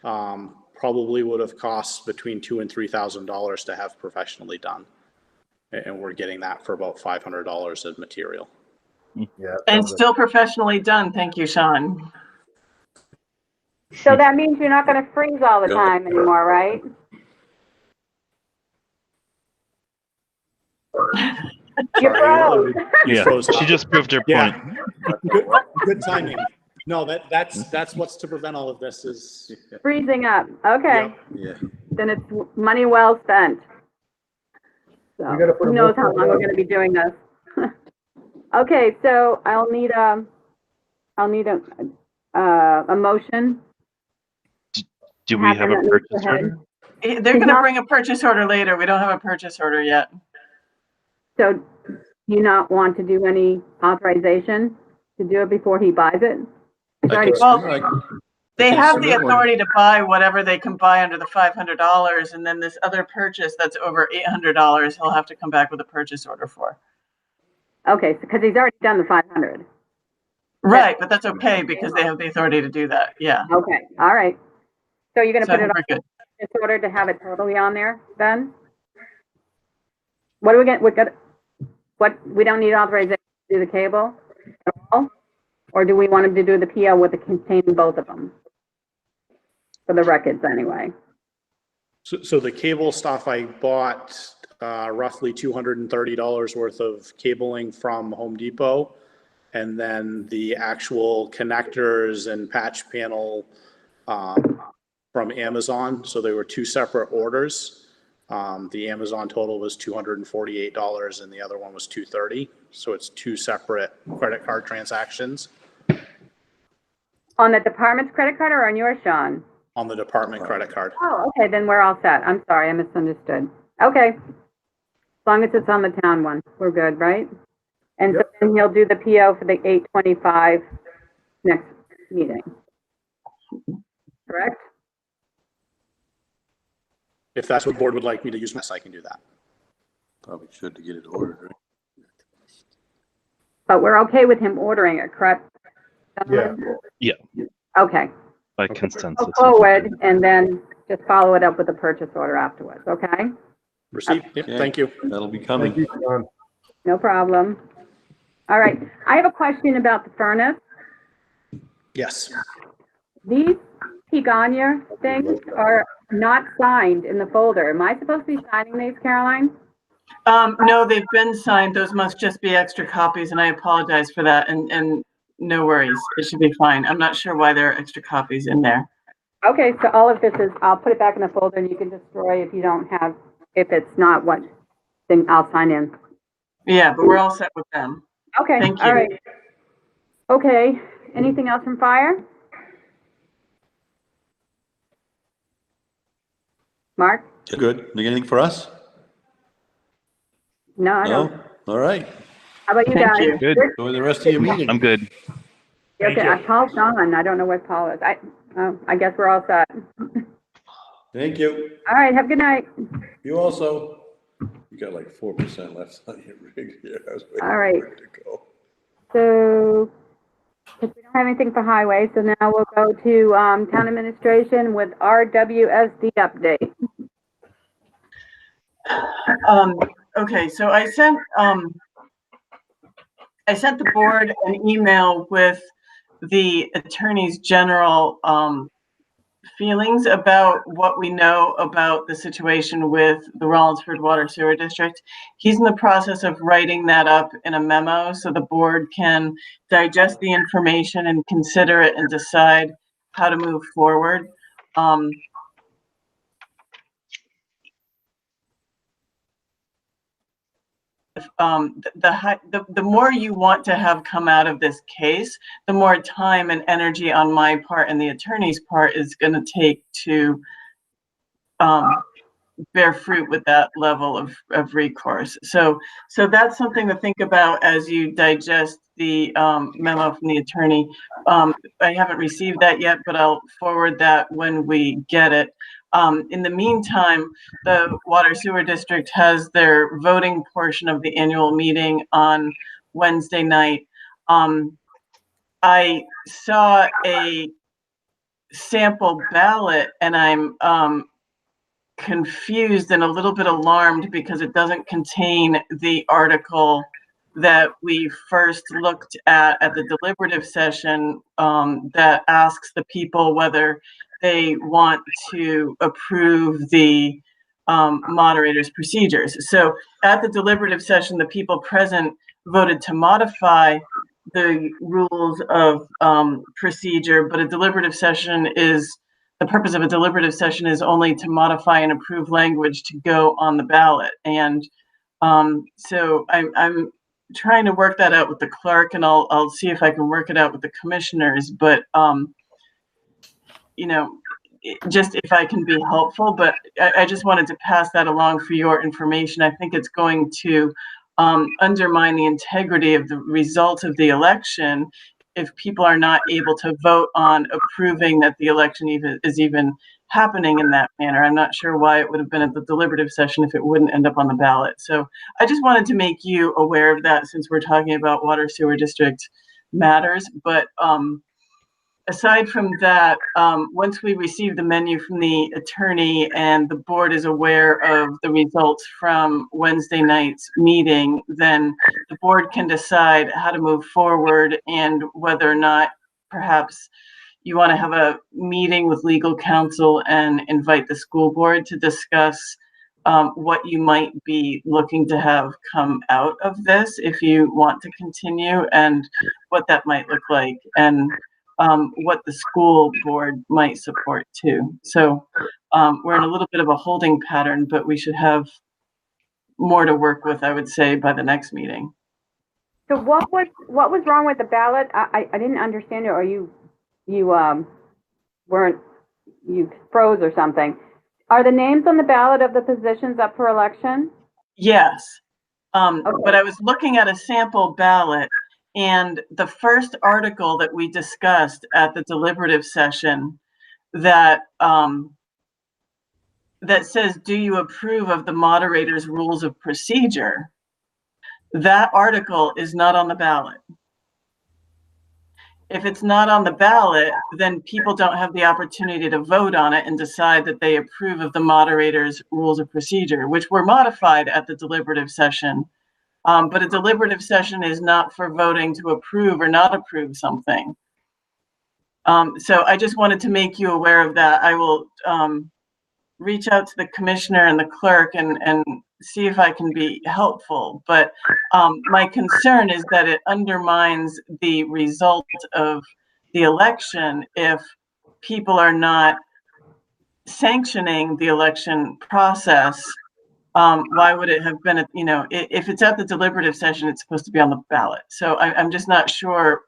probably would have cost between $2,000 and $3,000 to have professionally done. And we're getting that for about $500 of material. Yeah. And still professionally done. Thank you, Sean. So that means you're not going to freeze all the time anymore, right? You froze. Yeah, froze she up. just proved her Yeah. point. Good timing. No, that's what's to prevent all of this is. Freezing up. Okay, Yeah. then it's money well spent. So We gotta put who a knows vote how long we're on going to be doing this. Okay, so I'll need a motion. Do we have a purchase order? They're going to bring a purchase order later. We don't have a purchase order yet. So do you not want to do any authorization to do it before he buys it? It's already- They can have the submit one. authority to buy whatever they can buy under the $500, and then this other purchase that's over $800, he'll have to come back with a purchase order for. Okay, because he's already done the 500. Right, but that's okay because they have the authority to do that. Yeah. Okay, all right. So you're going to So I put it think on we're good. this order to have it totally on there then? What do we get? We don't need authorization to do the cable at all? Or do we want him to do the PO with the containing both of them? For the records anyway. So the cable stuff, I bought roughly $230 worth of cabling from Home Depot. and then the actual connectors and patch panel from Amazon. So they were two separate orders. The Amazon total was $248 and the other one was $230. So it's two separate credit card transactions On the department's credit card or on yours, Sean? on the department credit card. Oh, okay, then we're all set. I'm sorry, I misunderstood. Okay. As long as it's on the town one, we're good, right? And so then he'll do the PO for the 8/25 next meeting. Correct? If that's what the board would like me to use, I can do that. Probably should to get it ordered, right? But we're okay with him ordering it, correct? Yeah. Okay. By consensus. Go forward and then just follow it up with a purchase order afterwards, okay? Receipt? Yep, Okay. thank you. That'll be Thank coming. you, John. No problem. All right, I have a question about the furnace. Yes. These Pegania things are not signed in the folder. Am I supposed to be signing these, Caroline? No, they've been signed. Those must just be extra copies, and I apologize for that. And no worries, it should be fine. I'm not sure why there are extra copies in there. Okay, so all of this is, I'll put it back in the folder and you can destroy if you don't have, if it's not what, then I'll sign in. Yeah, but we're all set with them. Okay, Thank all you. right. Okay, anything else from fire? Mark? Good. Anything for us? No, I don't. No? All right. How about you Thank guys? you. Good. Enjoy the rest of your meeting. I'm good. Thank Okay, you. Paul's gone. I don't know where Paul is. I guess we're all set. Thank you. All right, have a good night. You also. You got like 4% left on your rig here. I was waiting All right. for it to go. So, because we don't have anything for highway, so now we'll go to town administration with RWSD update. Okay, so I sent the board an email with the attorney's general feelings about what we know about the situation with the Rollinsford Water Sewer District. He's in the process of writing that up in a memo so the board can digest the information and consider it and decide how to move forward. The more you want to have come out of this case, the more time and energy on my part and the attorney's part is going to take to bear fruit with that level of recourse. So that's something to think about as you digest the memo from the attorney. I haven't received that yet, but I'll forward that when we get it. In the meantime, the Water Sewer District has their voting portion of the annual meeting on Wednesday night. I saw a sample ballot and I'm confused and a little bit alarmed because it doesn't contain the article that we first looked at the deliberative session that asks the people whether they want to approve the moderator's procedures. So at the deliberative session, the people present voted to modify the rules of procedure, but a deliberative session is, the purpose of a deliberative session is only to modify and approve language to go on the ballot. And so I'm trying to work that out with the clerk, and I'll see if I can work it out with the commissioners, but you know, just if I can be helpful, but I just wanted to pass that along for your information. I think it's going to undermine the integrity of the results of the election if people are not able to vote on approving that the election is even happening in that manner. I'm not sure why it would have been at the deliberative session if it wouldn't end up on the ballot. So I just wanted to make you aware of that since we're talking about water sewer district matters. But aside from that, once we receive the menu from the attorney and the board is aware of the results from Wednesday night's meeting, then the board can decide how to move forward and whether or not perhaps you want to have a meeting with legal counsel and invite the school board to discuss what you might be looking to have come out of this if you want to continue, and what that might look like, and what the school board might support too. So we're in a little bit of a holding pattern, but we should have more to work with, I would say, by the next meeting. So what was wrong with the ballot? I didn't understand it, or you froze or something. Are the names on the ballot of the positions up for election? Yes, Okay. but I was looking at a sample ballot, and the first article that we discussed at the deliberative session that that says, "Do you approve of the moderator's rules of procedure?" That article is not on the ballot. If it's not on the ballot, then people don't have the opportunity to vote on it and decide that they approve of the moderator's rules of procedure, which were modified at the deliberative session. But a deliberative session is not for voting to approve or not approve something. So I just wanted to make you aware of that. I will reach out to the commissioner and the clerk and see if I can be helpful. But my concern is that it undermines the result of the election if people are not sanctioning the election process. Why would it have been, if it's at the deliberative session, it's supposed to be on the ballot. So I'm just not sure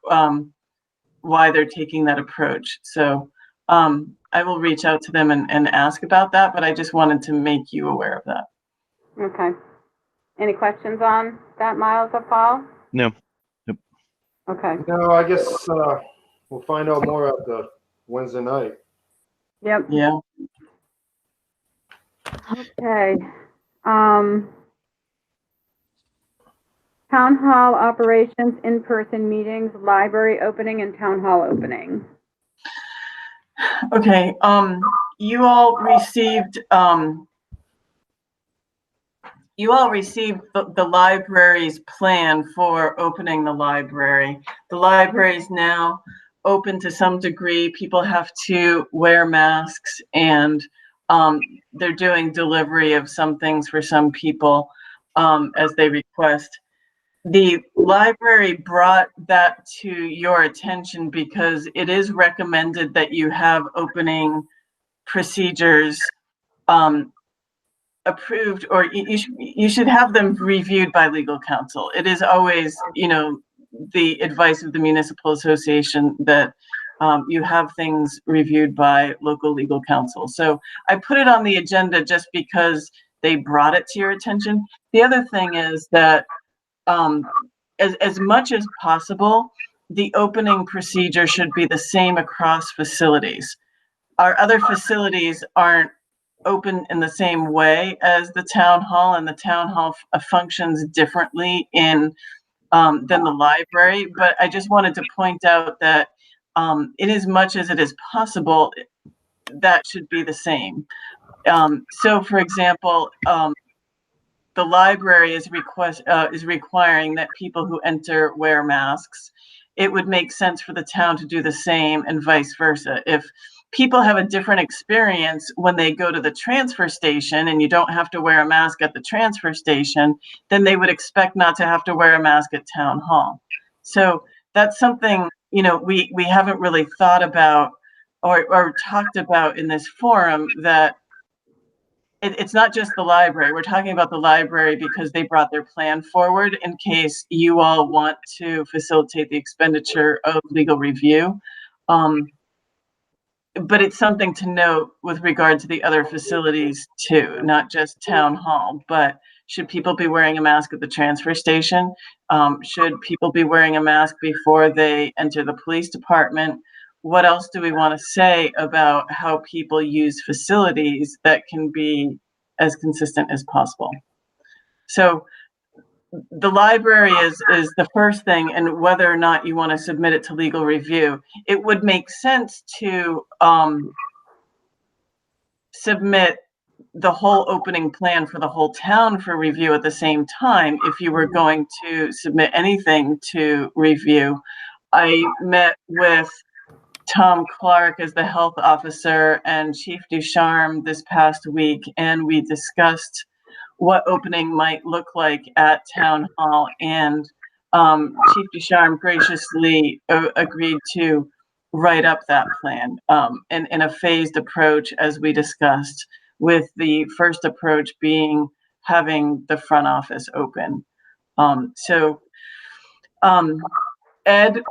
why they're taking that approach. So I will reach out to them and ask about that, but I just wanted to make you aware of that. Okay. Any questions on that, Miles or Paul? No. Okay. No, I guess we'll find out more after Wednesday night. Yep. Yeah. Okay. Town hall operations, in-person meetings, library opening, and town hall opening. Okay. You all received the library's plan for opening the library. The library is now open to some degree. People have to wear masks, and they're doing delivery of some things for some people as they request. The library brought that to your attention because it is recommended that you have opening procedures approved, or you should have them reviewed by legal counsel. It is always, the advice of the municipal association that you have things reviewed by local legal counsel. So I put it on the agenda just because they brought it to your attention. The other thing is that as much as possible, the opening procedure should be the same across facilities. Our other facilities aren't open in the same way as the town hall, and the town hall functions differently than the library. But I just wanted to point out that in as much as it is possible, that should be the same. So, for example, the library is requiring that people who enter wear masks. It would make sense for the town to do the same, and vice versa. If people have a different experience when they go to the transfer station and you don't have to wear a mask at the transfer station, then they would expect not to have to wear a mask at town hall. So that's something, we haven't really thought about or talked about in this forum, that it's not just the library. We're talking about the library because they brought their plan forward in case you all want to facilitate the expenditure of legal review. But it's something to note with regard to the other facilities too, not just town hall. But should people be wearing a mask at the transfer station? Should people be wearing a mask before they enter the police department? What else do we want to say about how people use facilities that can be as consistent as possible? So the library is the first thing, and whether or not you want to submit it to legal review, it would make sense to submit the whole opening plan for the whole town for review at the same time if you were going to submit anything to review. I met with Tom Clark as the health officer and Chief Ducharme this past week, and we discussed what opening might look like at Town Hall. And Chief Ducharme graciously agreed to write up that plan in a phased approach, as we discussed, with the first approach being having the front office open. Ed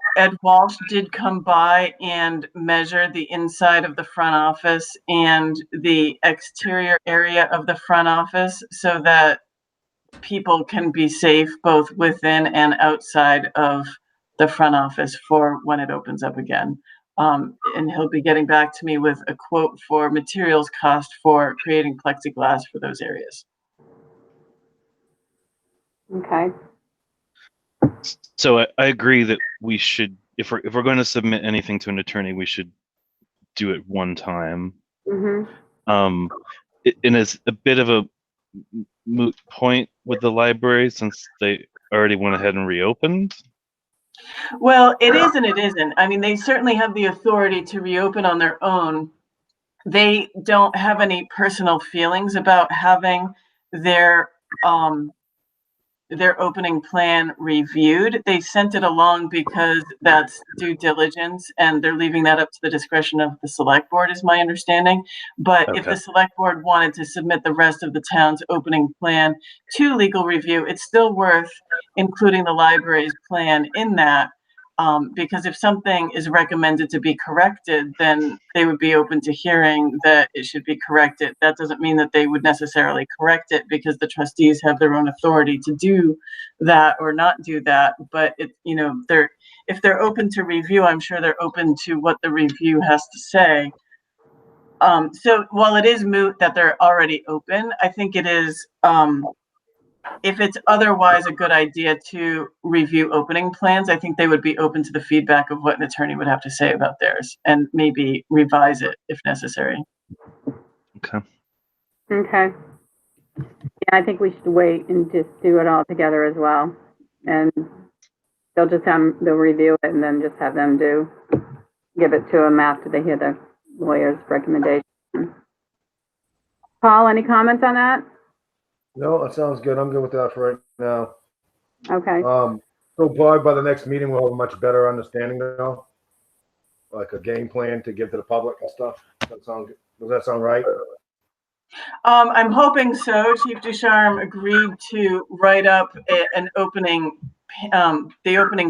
Walsh did come by and measure the inside of the front office and the exterior area of the front office so that people can be safe both within and outside of the front office for when it opens up again. And he'll be getting back to me with a quote for materials cost for creating plexiglass for those areas. Okay. So I agree that we should, if we're going to submit anything to an attorney, we should do it one time. Mm-hmm. It is a bit of a moot point with the library since they already went ahead and reopened. Well, it is and it isn't. I mean, they certainly have the authority to reopen on their own. They don't have any personal feelings about having their opening plan reviewed. They sent it along because that's due diligence, and they're leaving that up to the discretion of the select board, is my understanding. But if Okay. the select board wanted to submit the rest of the town's opening plan to legal review, it's still worth including the library's plan in that. Because if something is recommended to be corrected, then they would be open to hearing that it should be corrected. That doesn't mean that they would necessarily correct it, because the trustees have their own authority to do that or not do that. But it, you know, if they're open to review, I'm sure they're open to what the review has to say. So while it is moot that they're already open, I think it is, if it's otherwise a good idea to review opening plans, I think they would be open to the feedback of what an attorney would have to say about theirs and maybe revise it if necessary. Okay. Okay. Yeah, I think we should wait and just do it all together as well. And they'll review it and then just have them give it to them after they hear the lawyer's recommendation. Paul, any comments on that? No, that sounds good. I'm good with that for right now. Okay. So Bob, by the next meeting, we'll have a much better understanding now, like a game plan to give to the public and stuff. Does that sound right? I'm hoping so. Chief Ducharme agreed to write up the opening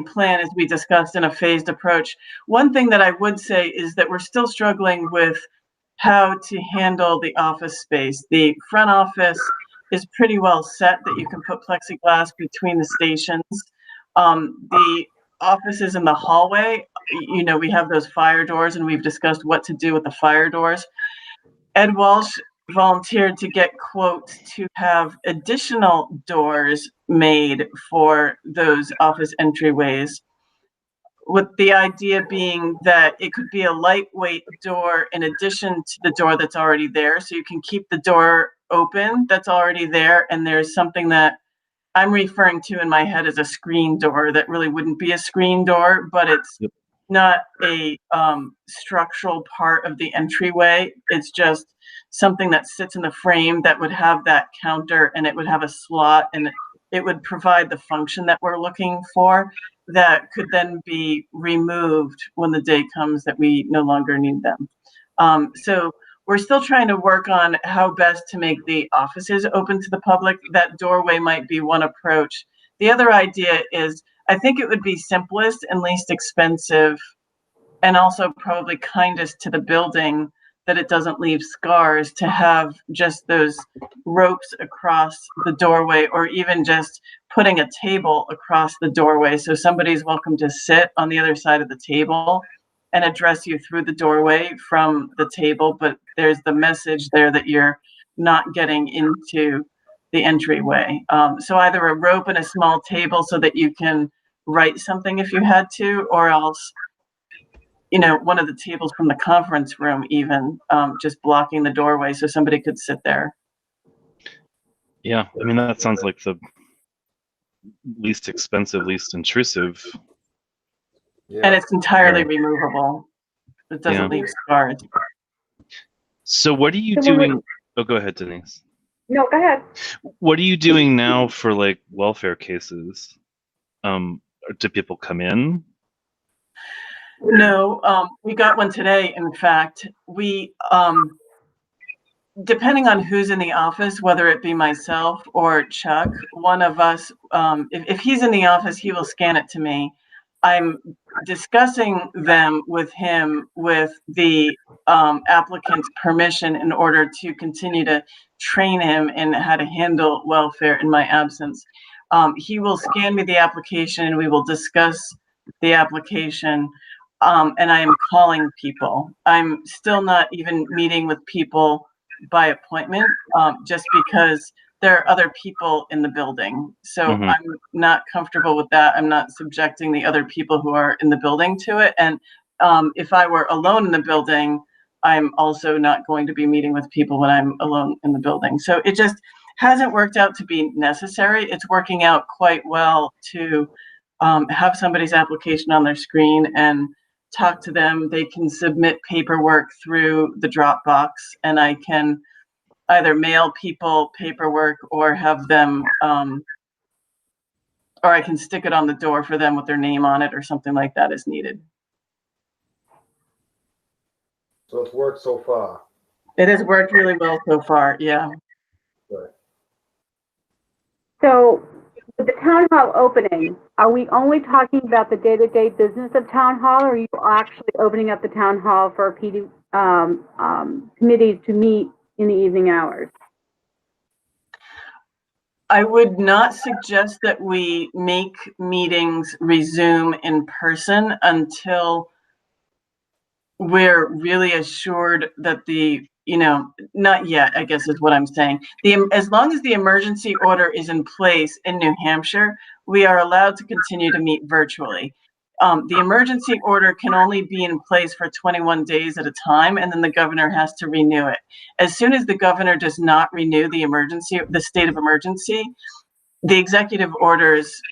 plan as we discussed in a phased approach. One thing that I would say is that we're still struggling with how to handle the office space. The front office is pretty well set that you can put plexiglass between the stations. The offices in the hallway, you know, we have those fire doors and we've discussed what to do with the fire doors. Ed Walsh volunteered to get quotes to have additional doors made for those office entryways, with the idea being that it could be a lightweight door in addition to the door that's already there. So you can keep the door open that's already there, and there's something that I'm referring to in my head as a screen door that really wouldn't be a screen door, but it's not a structural part of the entryway. It's just something that sits in the frame that would have that counter, and it would have a slot, and it would provide the function that we're looking for, that could then be removed when the day comes that we no longer need them. So we're still trying to work on how best to make the offices open to the public. That doorway might be one approach. The other idea is, I think it would be simplest and least expensive, and also probably kindest to the building, that it doesn't leave scars, to have just those ropes across the doorway, or even just putting a table across the doorway. So somebody's welcome to sit on the other side of the table and address you through the doorway from the table, but there's the message there that you're not getting into the entryway. So either a rope and a small table so that you can write something if you had to, or else, you know, one of the tables from the conference room, even just blocking the doorway so somebody could sit there. Yeah, I mean, that sounds like the least expensive, least intrusive. Yeah. And it's entirely removable. It doesn't leave scars. So what are you So doing? Oh, go ahead, Denise. No, go ahead. What are you doing now for like welfare cases? Do people come in? No, we got one today. In fact, we, depending on who's in the office, whether it be myself or Chuck, one of us, if he's in the office, he will scan it to me. I'm discussing them with him with the applicant's permission in order to continue to train him in how to handle welfare in my absence. He will scan me the application and we will discuss the application. And I am calling people. I'm still not even meeting with people by appointment, just because there are other people in the building. So Mhm. I'm not comfortable with that. I'm not subjecting the other people who are in the building to it. And if I were alone in the building, I'm also not going to be meeting with people when I'm alone in the building. So it just hasn't worked out to be necessary. It's working out quite well to have somebody's application on their screen and talk to them. They can submit paperwork through the Dropbox, and I can either mail people paperwork or have them, or I can stick it on the door for them with their name on it or something like that as needed. So it's worked so far. It has worked really well so far, yeah. Right. So with the town hall opening, are we only talking about the day-to-day business of town hall, or are you actually opening up the town hall for committees to meet in the evening hours? I would not suggest that we make meetings resume in person until we're really assured that not yet, I guess is what I'm saying. As long as the emergency order is in place in New Hampshire, we are allowed to continue to meet virtually. The emergency order can only be in place for 21 days at a time, and then the governor has to renew it. As soon as the governor does not renew the state of emergency, the executive orders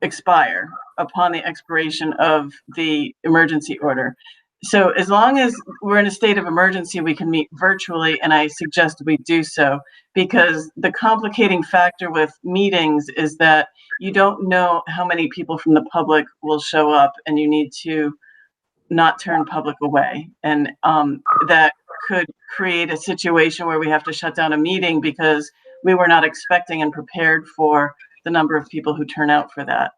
expire upon the expiration of the emergency order. So as long as we're in a state of emergency, we can meet virtually, and I suggest we do so, because the complicating factor with meetings is that you don't know how many people from the public will show up, and you need to not turn public away. And that could create a situation where we have to shut down a meeting because we were not expecting and prepared for the number of people who turn out for that.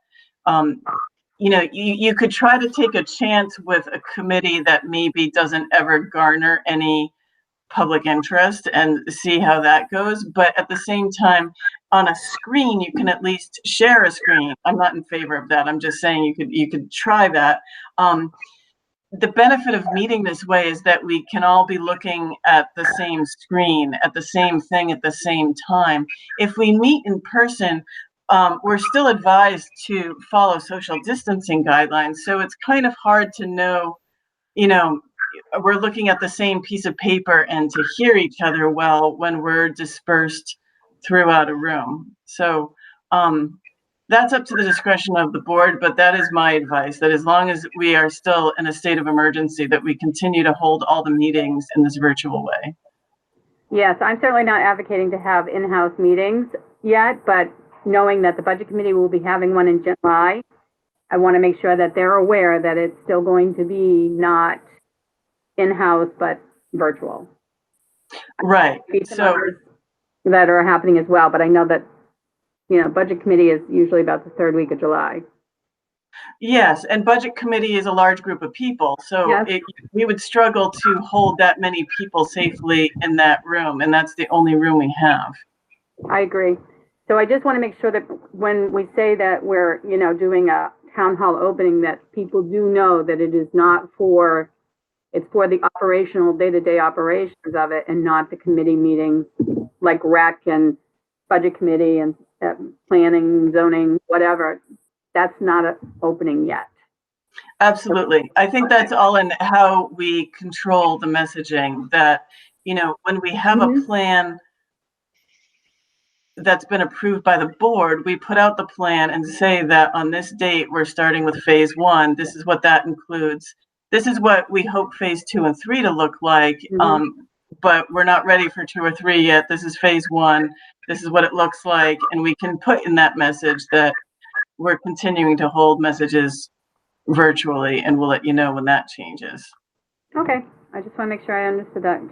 You could try to take a chance with a committee that maybe doesn't ever garner any public interest and see how that goes. But at the same time, on a screen, you can at least share a screen. I'm not in favor of that. I'm just saying you could try that. The benefit of meeting this way is that we can all be looking at the same screen, at the same thing at the same time. If we meet in person, we're still advised to follow social distancing guidelines. So it's kind of hard to know, we're looking at the same piece of paper and to hear each other well when we're dispersed throughout a room. So that's up to the discretion of the board, but that is my advice, that as long as we are still in a state of emergency, that we continue to hold all the meetings in this virtual way. Yes, I'm certainly not advocating to have in-house meetings yet, but knowing that the budget committee will be having one in July, I want to make sure that they're aware that it's still going to be not in-house, but virtual. Right. So that are happening as well, but I know that, budget committee is usually about the third week of July. yes, and budget committee is a large group of people, so Yes. we would struggle to hold that many people safely in that room, and that's the only room we have. I agree. So I just want to make sure that when we say that we're, doing a town hall opening, that people do know that it is not it's for the operational, day-to-day operations of it, and not the committee meetings like rec and budget committee and planning, zoning, whatever. That's not an opening yet. Absolutely. I think that's all in how we control the messaging, that, when we have a plan that's been approved by the board, we put out the plan and say that on this date, we're starting with phase 1. This is what that includes. This is what we hope phase 2 and 3 to look like. but we're not ready for 2 or 3 yet. This is phase 1. This is what it looks like. And we can put in that message that we're continuing to hold messages virtually, and we'll let you know when that changes. Okay, I just want to make sure I understood that.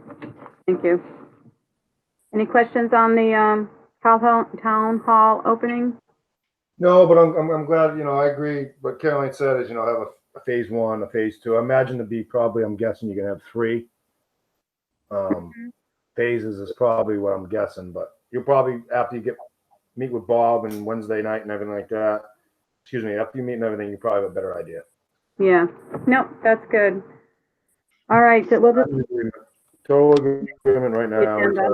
Thank you. Any questions on the town hall opening? No, but I'm glad, I agree. What Caroline said is, have a phase 1, a phase 2. I imagine to be probably, I'm guessing you're gonna have 3. Phases is probably what I'm guessing, but you'll probably, after you meet with Bob and Wednesday night and everything like that, after you meet and everything, you probably have a better idea. Yeah, no, that's good. All right, so we'll just, Total agreement right now. Agenda.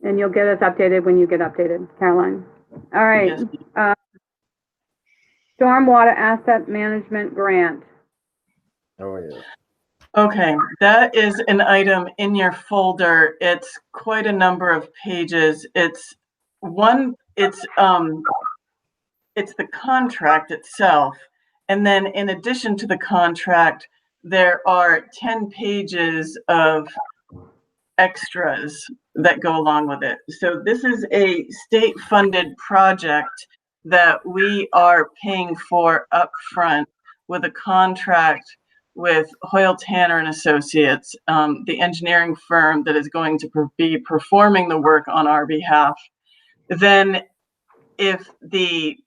and you'll get us updated when you get updated, Caroline. All right. Yes. Stormwater Asset Management Grant. Oh, yeah. Okay, that is an item in your folder. It's quite a number of pages. It's the contract itself. And then in addition to the contract, there are 10 pages of extras that go along with it. So this is a state-funded project that we are paying for upfront with a contract with Hoyle Tanner and Associates, the engineering firm that is going to be performing the work on our behalf. Then if the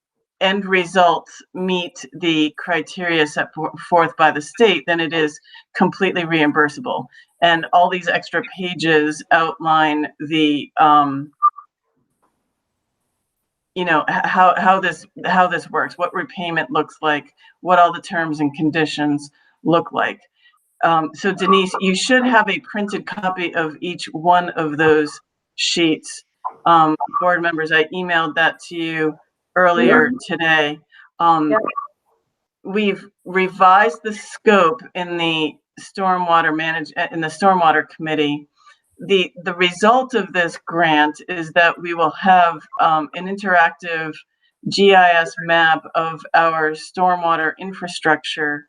end results meet the criteria set forth by the state, then it is completely reimbursable. And all these extra pages outline the, how this works, what repayment looks like, what all the terms and conditions look like. So Denise, you should have a printed copy of each one of those sheets. Board members, I emailed that to you earlier today. We've revised the scope in the stormwater committee. The result of this grant is that we will have an interactive GIS map of our stormwater infrastructure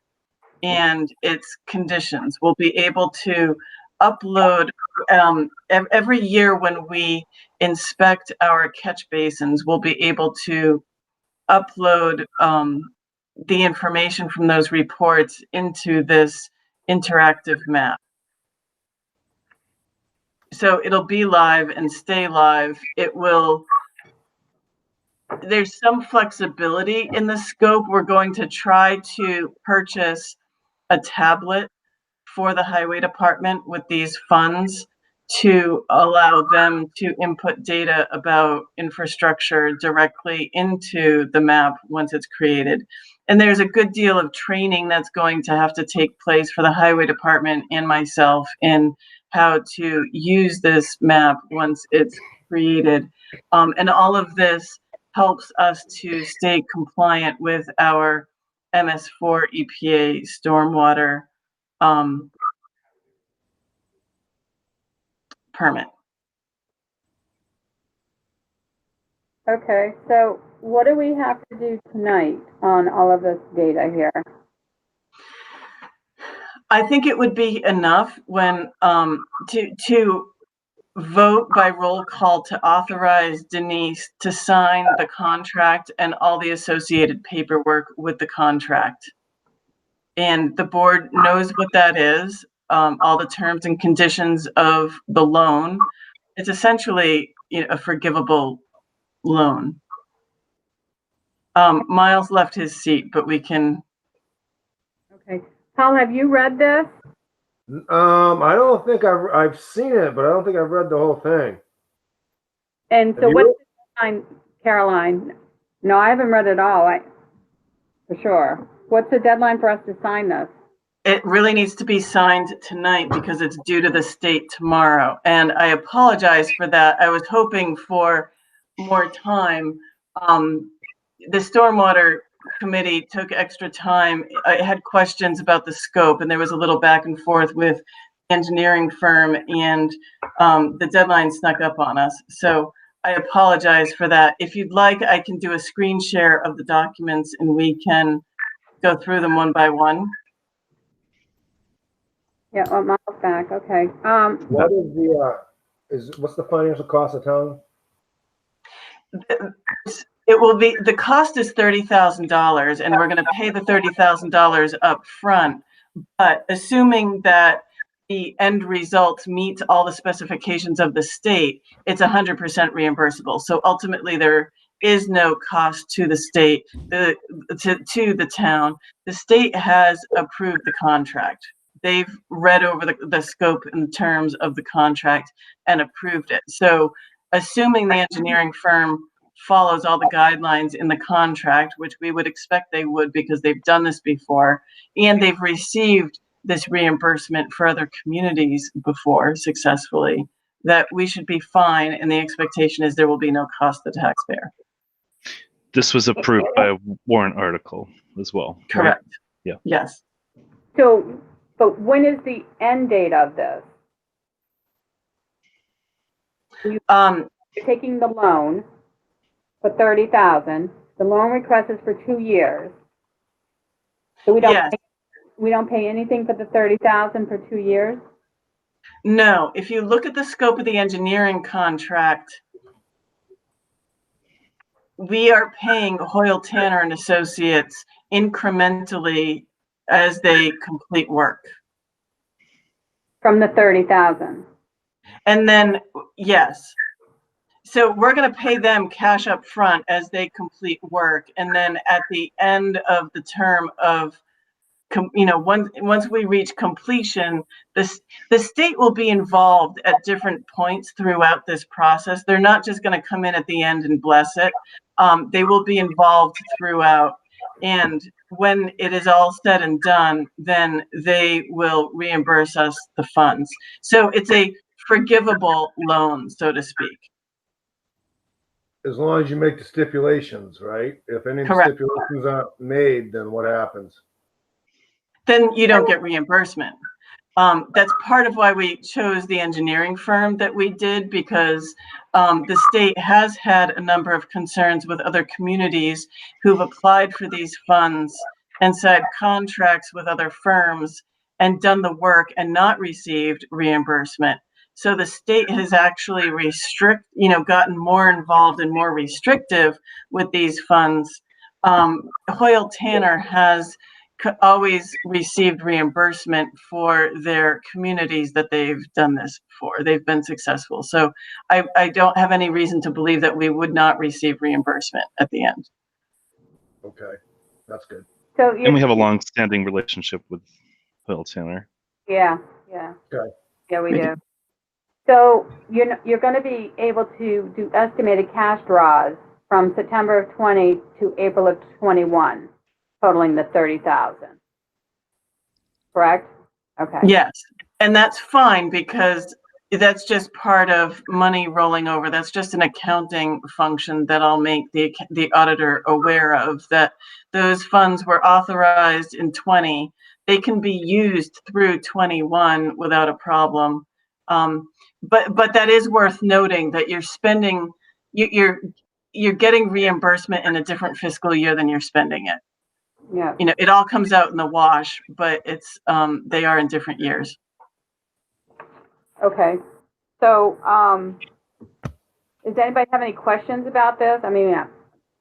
and its conditions. We'll be able to upload every year when we inspect our catch basins, we'll be able to upload the information from those reports into this interactive map. So it'll be live and stay live. There's some flexibility in the scope. We're going to try to purchase a tablet for the highway department with these funds to allow them to input data about infrastructure directly into the map once it's created. And there's a good deal of training that's going to have to take place for the highway department and myself in how to use this map once it's created. And all of this helps us to stay compliant with our MS4 EPA stormwater permit. Okay, so what do we have to do tonight on all of this data here? I think it would be enough when to vote by roll call to authorize Denise to sign the contract and all the associated paperwork with the contract. And the board knows what that is, all the terms and conditions of the loan. It's essentially, a forgivable loan. Miles left his seat, but we can. Okay, Paul, have you read this? I don't think I've seen it, but I don't think I've read the whole thing. And so Have you? what's the deadline, Caroline? No, I haven't read it all, for sure. What's the deadline for us to sign this? It really needs to be signed tonight because it's due to the state tomorrow. And I apologize for that. I was hoping for more time. The Stormwater Committee took extra time. I had questions about the scope, and there was a little back and forth with engineering firm, and the deadline snuck up on us. So I apologize for that. If you'd like, I can do a screen share of the documents and we can go through them one by one. Yeah, oh, miles back, okay. What is what's the financial cost of town? It will be, the cost is $30,000 and we're going to pay the $30,000 up front. But assuming that the end result meets all the specifications of the state, it's 100% reimbursable. So ultimately, there is no cost to the state, to the town. The state has approved the contract. They've read over the scope and terms of the contract and approved it. So assuming the engineering firm follows all the guidelines in the contract, which we would expect they would because they've done this before, and they've received this reimbursement for other communities before successfully, that we should be fine, and the expectation is there will be no cost to the taxpayer. This was approved by a warrant article as well. right? Correct. Yeah. Yes. So, but when is the end date of this? You're taking the loan for $30,000. The loan request is for 2 years. So Yes. we don't pay anything for the $30,000 for 2 years? No, if you look at the scope of the engineering contract, we are paying Hoyle Tanner and Associates incrementally as they complete work. From the 30,000? And then, yes. So we're going to pay them cash up front as they complete work. And then at the end of the term of, once we reach completion, the state will be involved at different points throughout this process. They're not just going to come in at the end and bless it. They will be involved throughout. And when it is all said and done, then they will reimburse us the funds. So it's a forgivable loan, so to speak. As long as you make the stipulations, right? If any Correct. stipulations aren't made, then what happens? Then you don't get reimbursement. That's part of why we chose the engineering firm that we did, because the state has had a number of concerns with other communities who've applied for these funds and signed contracts with other firms and done the work and not received reimbursement. So the state has actually gotten more involved and more restrictive with these funds. Hoyle Tanner has always received reimbursement for their communities that they've done this for. They've been successful. So I don't have any reason to believe that we would not receive reimbursement at the end. Okay, that's good. So And we have a long-standing relationship with Hoyle Tanner. Yeah. Okay. Yeah, we do. So you're going to be able to do estimated cash draws from September of 20 to April of 21, totaling the 30,000. Correct? Okay. Yes, and that's fine because that's just part of money rolling over. That's just an accounting function that I'll make the auditor aware of, that those funds were authorized in 20. They can be used through 21 without a problem. But that is worth noting that you're spending, you're getting reimbursement in a different fiscal year than you're spending it. Yeah. It all comes out in the wash, but it's they are in different years. Okay. So, does anybody have any questions about this? I mean, yeah,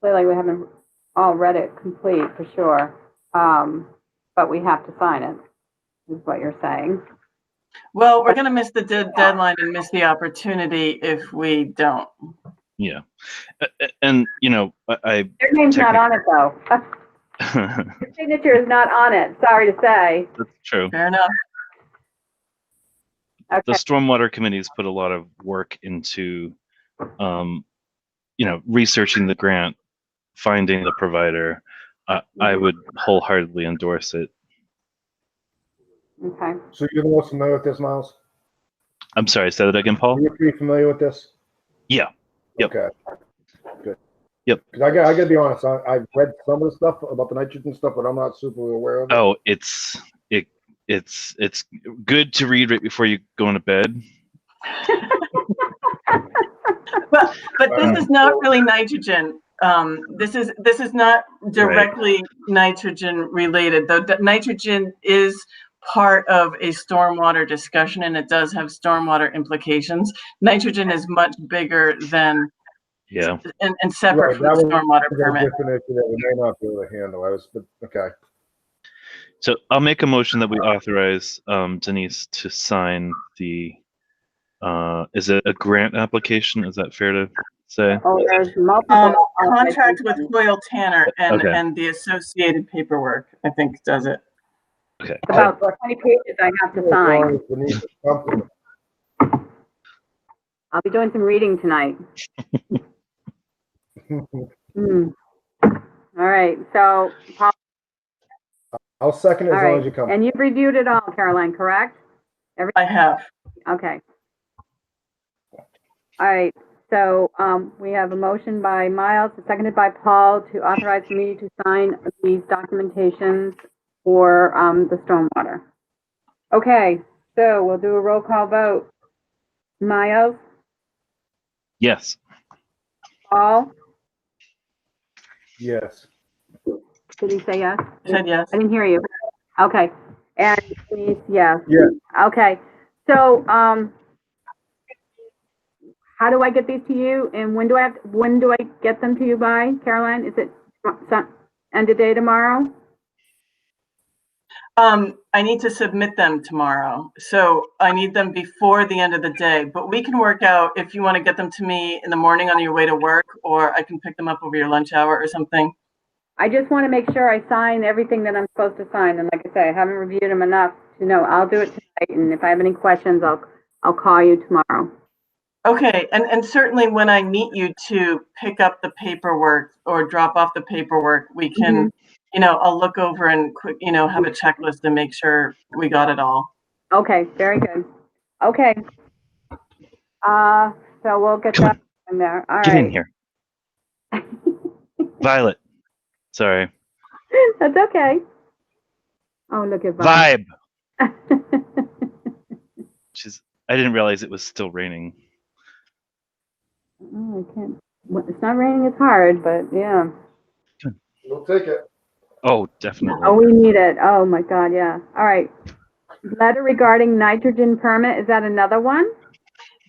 clearly we haven't all read it complete for sure. But we have to sign it, is what you're saying. Well, we're going to miss the deadline and miss the opportunity if we don't. Yeah. And, Your name's not on it, though. Your signature is not on it, sorry to say. that's true. Fair enough. Okay. The stormwater committees put a lot of work into, researching the grant, finding the provider. I would wholeheartedly endorse it. Okay. So you're the most familiar with this, Miles? I'm sorry, say that again, Paul? You're pretty familiar with this? Yeah. Yep. Okay. Good. Yep. 'Cause I gotta be honest, I've read some of the stuff about the nitrogen stuff, but I'm not super aware of it. Oh, it's good to read right before you go into bed. But this is not really nitrogen. This is not directly nitrogen related, though. Nitrogen is part of a stormwater discussion, and it does have stormwater implications. Nitrogen is much bigger than Yeah. and separate Right, from the that was stormwater a permit. different issue that we may not be able to handle. Okay. So I'll make a motion that we authorize Denise to sign the, is it a grant application? Is that fair to say? Oh, there's multiple. Contract with Hoyle Tanner and, Okay. and the associated paperwork, I think, does it. Okay. About 20 pages I have to sign. Denise is comfortable. I'll be doing some reading tonight. Hmm. All right, so, Paul, I'll second it all as long as you right, come. and you've reviewed it all, Caroline, correct? I have. Okay. All right, so we have a motion by Miles, seconded by Paul, to authorize me to sign these documentations for the stormwater. Okay, so we'll do a roll call vote. Miles, Yes. Paul, Yes. did he say yes? I said yes. I didn't hear you. Okay, and Denise, yes. Yes. Okay, so, how do I get these to you, and when do I get them to you by, Caroline? Is it end of day tomorrow? I need to submit them tomorrow, so I need them before the end of the day, but we can work out if you want to get them to me in the morning on your way to work, or I can pick them up over your lunch hour or something. I just want to make sure I sign everything that I'm supposed to sign, and like I say, I haven't reviewed them enough to know. I'll do it tonight, and if I have any questions, I'll call you tomorrow. Okay, and certainly when I meet you to pick up the paperwork or drop off the paperwork, we can, I'll look over and quick, have a checklist and make sure we got it all. Okay, very good. Okay. So we'll get Come that in there. All right. Get in here. Violet. Sorry. That's okay. Oh, look at Violet. Vibe. I didn't realize it was still raining. Oh, I can't. Well, it's not raining as hard, but yeah. We'll take it. Oh, definitely. Oh, we need it. Oh my God, yeah. All right. Letter regarding nitrogen permit. Is that another one?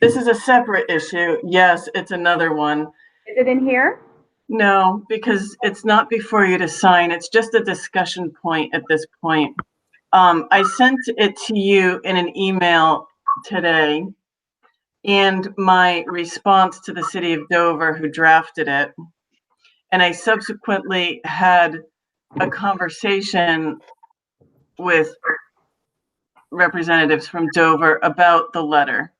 This is a separate issue. Yes, it's another one. Is it in here? No, because it's not before you to sign. It's just a discussion point at this point. I sent it to you in an email today, and my response to the city of Dover who drafted it. And I subsequently had a conversation with representatives from Dover about the letter.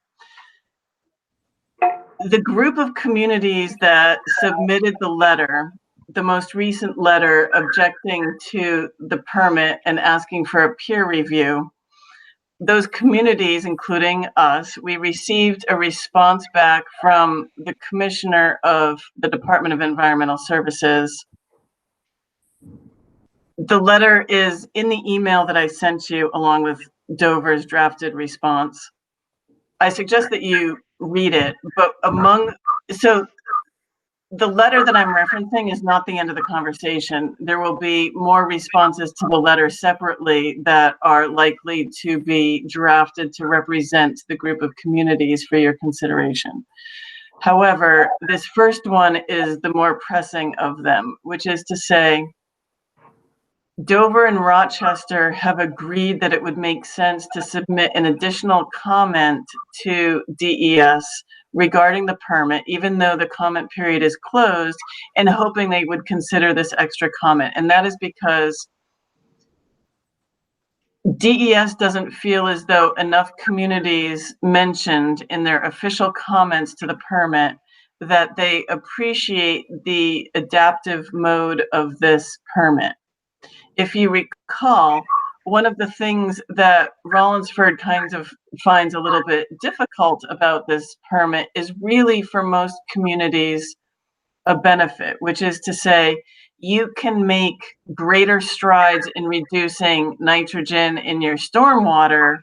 The group of communities that submitted the letter, the most recent letter objecting to the permit and asking for a peer review, those communities, including us, we received a response back from the commissioner of the Department of Environmental Services. The letter is in the email that I sent you along with Dover's drafted response. I suggest that you read it, but so the letter that I'm referencing is not the end of the conversation. There will be more responses to the letter separately that are likely to be drafted to represent the group of communities for your consideration. However, this first one is the more pressing of them, which is to say, Dover and Rochester have agreed that it would make sense to submit an additional comment to DES regarding the permit, even though the comment period is closed, and hoping they would consider this extra comment. And that is because DES doesn't feel as though enough communities mentioned in their official comments to the permit that they appreciate the adaptive mode of this permit. If you recall, one of the things that Rollinsford kind of finds a little bit difficult about this permit is really for most communities a benefit, which is to say, you can make greater strides in reducing nitrogen in your stormwater,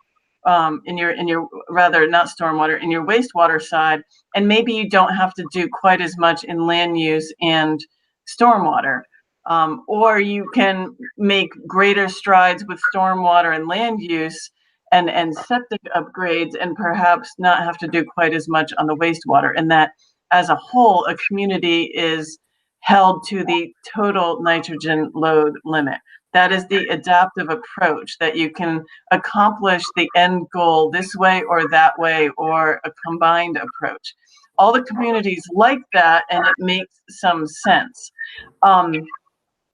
in your rather not stormwater, in your wastewater side, and maybe you don't have to do quite as much in land use and stormwater. Or you can make greater strides with stormwater and land use and septic upgrades and perhaps not have to do quite as much on the wastewater. And that as a whole, a community is held to the total nitrogen load limit. That is the adaptive approach, that you can accomplish the end goal this way or that way, or a combined approach. All the communities like that, and it makes some sense.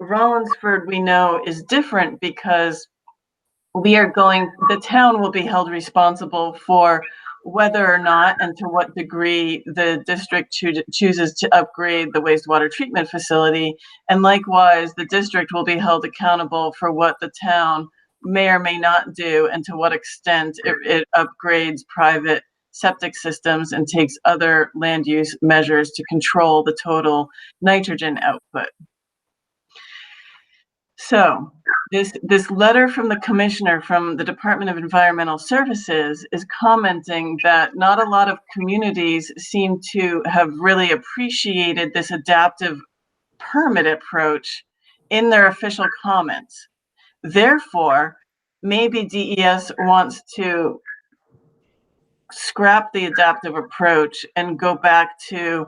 Rollinsford, we know, is different because the town will be held responsible for whether or not and to what degree the district chooses to upgrade the wastewater treatment facility. And likewise, the district will be held accountable for what the town may or may not do and to what extent it upgrades private septic systems and takes other land use measures to control the total nitrogen output. So this letter from the commissioner from the Department of Environmental Services is commenting that not a lot of communities seem to have really appreciated this adaptive permit approach in their official comments. Therefore, maybe DES wants to scrap the adaptive approach and go back to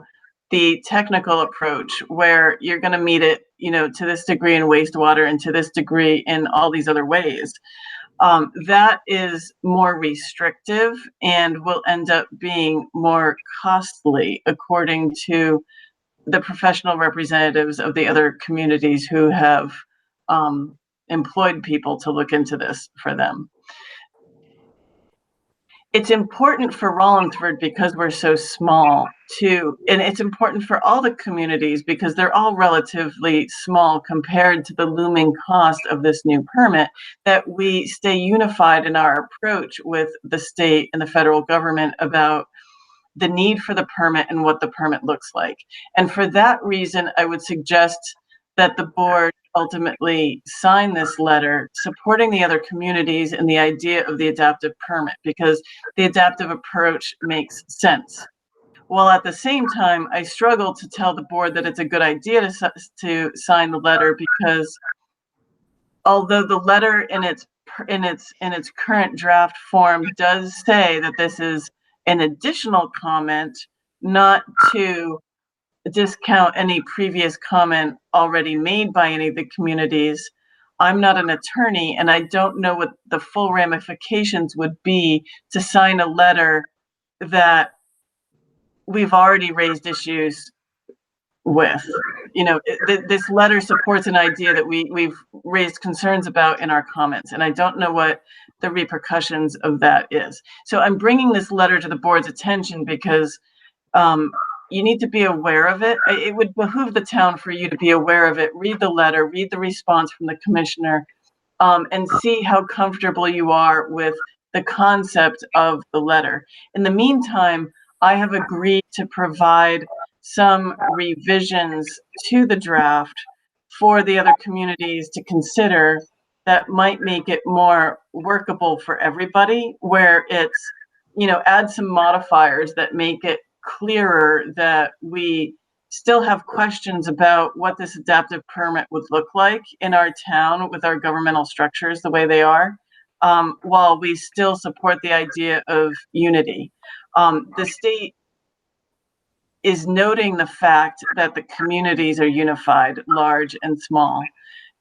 the technical approach, where you're going to meet it, to this degree in wastewater and to this degree in all these other ways. That is more restrictive and will end up being more costly, according to the professional representatives of the other communities who have employed people to look into this for them. It's important for Rollinsford because we're so small too, and it's important for all the communities because they're all relatively small compared to the looming cost of this new permit, that we stay unified in our approach with the state and the federal government about the need for the permit and what the permit looks like. And for that reason, I would suggest that the board ultimately sign this letter supporting the other communities and the idea of the adaptive permit, because the adaptive approach makes sense. While at the same time, I struggle to tell the board that it's a good idea to sign the letter, because although the letter in its current draft form does say that this is an additional comment, not to discount any previous comment already made by any of the communities, I'm not an attorney and I don't know what the full ramifications would be to sign a letter that we've already raised issues with. This letter supports an idea that we've raised concerns about in our comments, and I don't know what the repercussions of that is. So I'm bringing this letter to the board's attention because you need to be aware of it. It would behoove the town for you to be aware of it. Read the letter, read the response from the commissioner, and see how comfortable you are with the concept of the letter. In the meantime, I have agreed to provide some revisions to the draft for the other communities to consider that might make it more workable for everybody, where it's, add some modifiers that make it clearer that we still have questions about what this adaptive permit would look like in our town with our governmental structures the way they are, while we still support the idea of unity. The state is noting the fact that the communities are unified, large and small,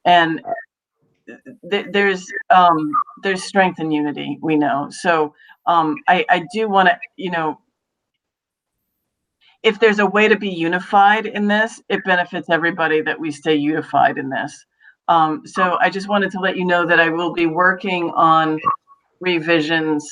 and there's strength in unity, we know. So I do want to, if there's a way to be unified in this, it benefits everybody that we stay unified in this. So I just wanted to let you know that I will be working on revisions.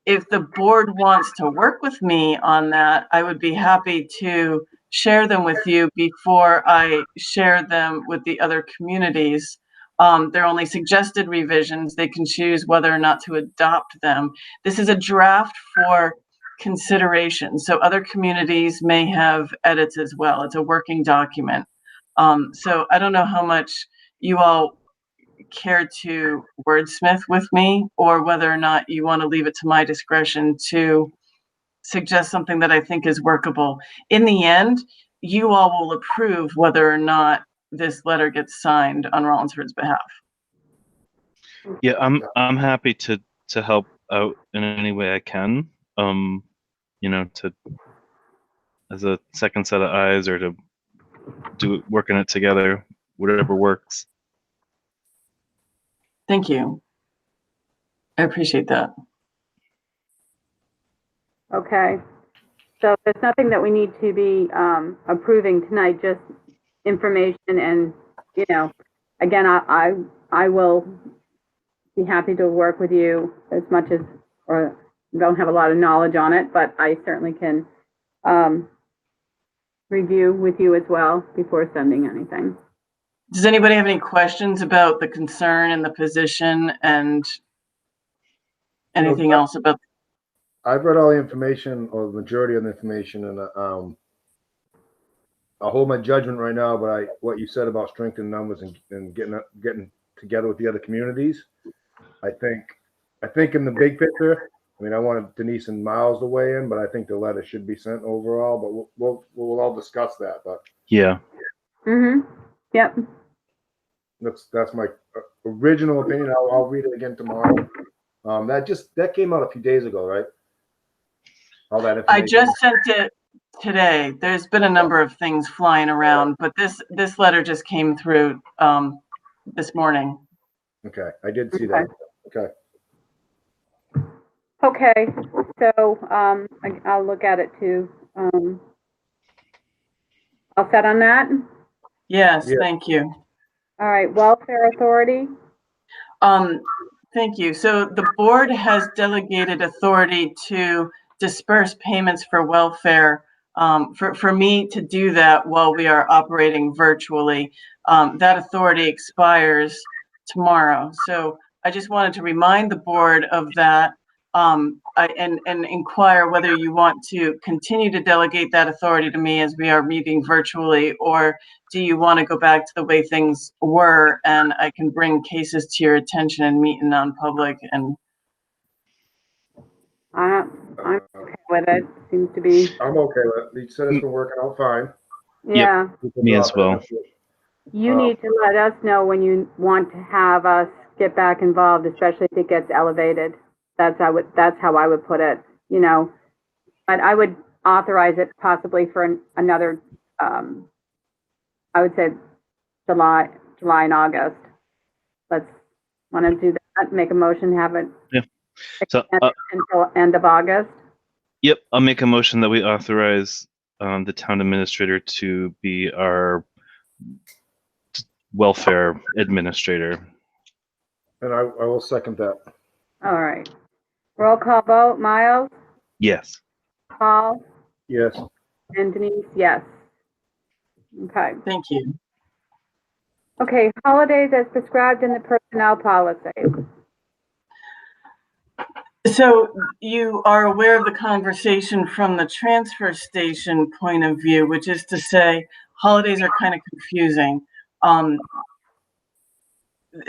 If the board wants to work with me on that, I would be happy to share them with you before I share them with the other communities. They're only suggested revisions. They can choose whether or not to adopt them. This is a draft for consideration, so other communities may have edits as well. It's a working document. So I don't know how much you all care to wordsmith with me, or whether or not you want to leave it to my discretion to suggest something that I think is workable. In the end, you all will approve whether or not this letter gets signed on Rollinsford's behalf. Yeah, I'm happy to help out in any way I can. To as a second set of eyes or to working it together, whatever works. Thank you. I appreciate that. Okay. So there's nothing that we need to be approving tonight, just information and, again, I will be happy to work with you as much as, or don't have a lot of knowledge on it, but I certainly can review with you as well before sending anything. Does anybody have any questions about the concern and the position and anything else about? I've read all the information, or the majority of the information, and I'll hold my judgment right now. But what you said about strength in numbers and getting together with the other communities, I think in the big picture. I mean, I wanted Denise and Miles to weigh in, but I think the letter should be sent overall. But we'll all discuss that. But Yeah. Yep. That's my original opinion. I'll read it again tomorrow. That came out a few days ago, right? All that information. I just sent it today. There's been a number of things flying around, but this letter just came through this morning. Okay, I did see that. Okay. Okay, so I'll look at it too. All set on that? Yes, Yeah. thank you. All right, Welfare Authority? Thank you. So the board has delegated authority to disperse payments for welfare, for me to do that while we are operating virtually. That authority expires tomorrow. So I just wanted to remind the board of that, and inquire whether you want to continue to delegate that authority to me as we are meeting virtually, or do you want to go back to the way things were and I can bring cases to your attention and meet in non-public? And I'm okay with it. Seems to be, I'm okay with it. You said it's been working out fine. yeah. Me as well. You need to let us know when you want to have us get back involved, especially if it gets elevated. That's how I would put it, but I would authorize it possibly for another, I would say July and August. Let's want to do that, make a motion, have it. Yeah. So, until end of August. Yep, I'll make a motion that we authorize the town administrator to be our welfare administrator. And I will second that. All right. Roll call vote. Miles? Yes. Paul? Yes. And Denise, yes. Okay. thank you. Okay, holidays as prescribed in the personnel policy. So you are aware of the conversation from the transfer station point of view, which is to say holidays are kind of confusing.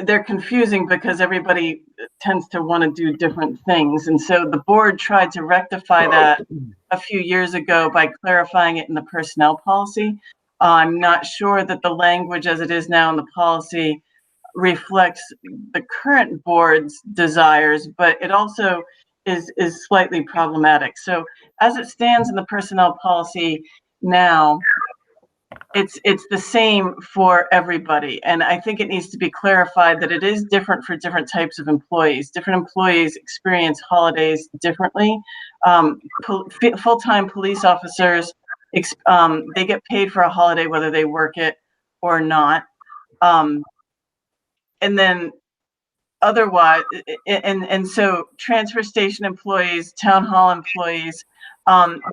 They're confusing because everybody tends to want to do different things. And so the board tried to rectify that a few years ago by clarifying it in the personnel policy. I'm not sure that the language as it is now in the policy reflects the current board's desires, but it also is slightly problematic. So as it stands in the personnel policy now, it's the same for everybody. And I think it needs to be clarified that it is different for different types of employees. Different employees experience holidays differently. Full-time police officers, they get paid for a holiday whether they work it or not. And then otherwise, and so transfer station employees, town hall employees,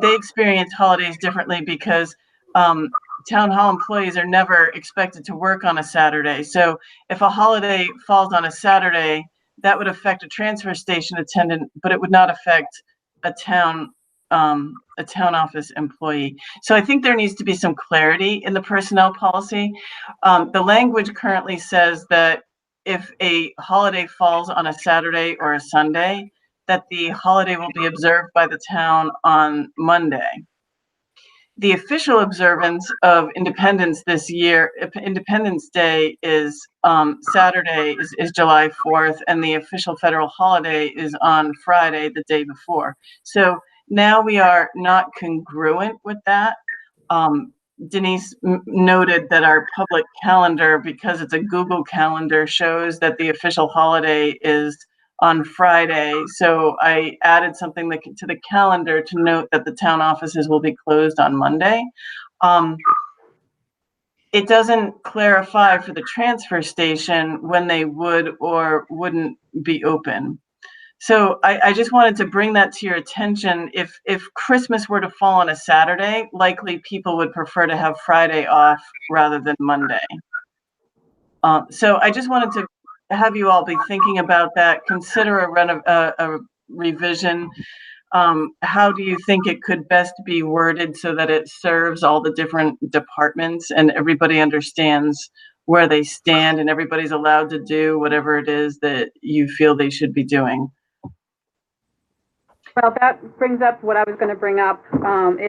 they experience holidays differently because town hall employees are never expected to work on a Saturday. So if a holiday falls on a Saturday, that would affect a transfer station attendant, but it would not affect a town office employee. So I think there needs to be some clarity in the personnel policy. The language currently says that if a holiday falls on a Saturday or a Sunday, that the holiday will be observed by the town on Monday. the official observance of Independence this year, Independence Day is Saturday, is July 4th, and the official federal holiday is on Friday, the day before. So now we are not congruent with that. Denise noted that our public calendar, because it's a Google calendar, shows that the official holiday is on Friday. So I added something to the calendar to note that the town offices will be closed on Monday. It doesn't clarify for the transfer station when they would or wouldn't be open. So I just wanted to bring that to your attention. If Christmas were to fall on a Saturday, likely people would prefer to have Friday off rather than Monday. So I just wanted to have you all be thinking about that. Consider a revision. How do you think it could best be worded so that it serves all the different departments and everybody understands where they stand and everybody's allowed to do whatever it is that you feel they should be doing? Well, that brings up what I was going to bring up,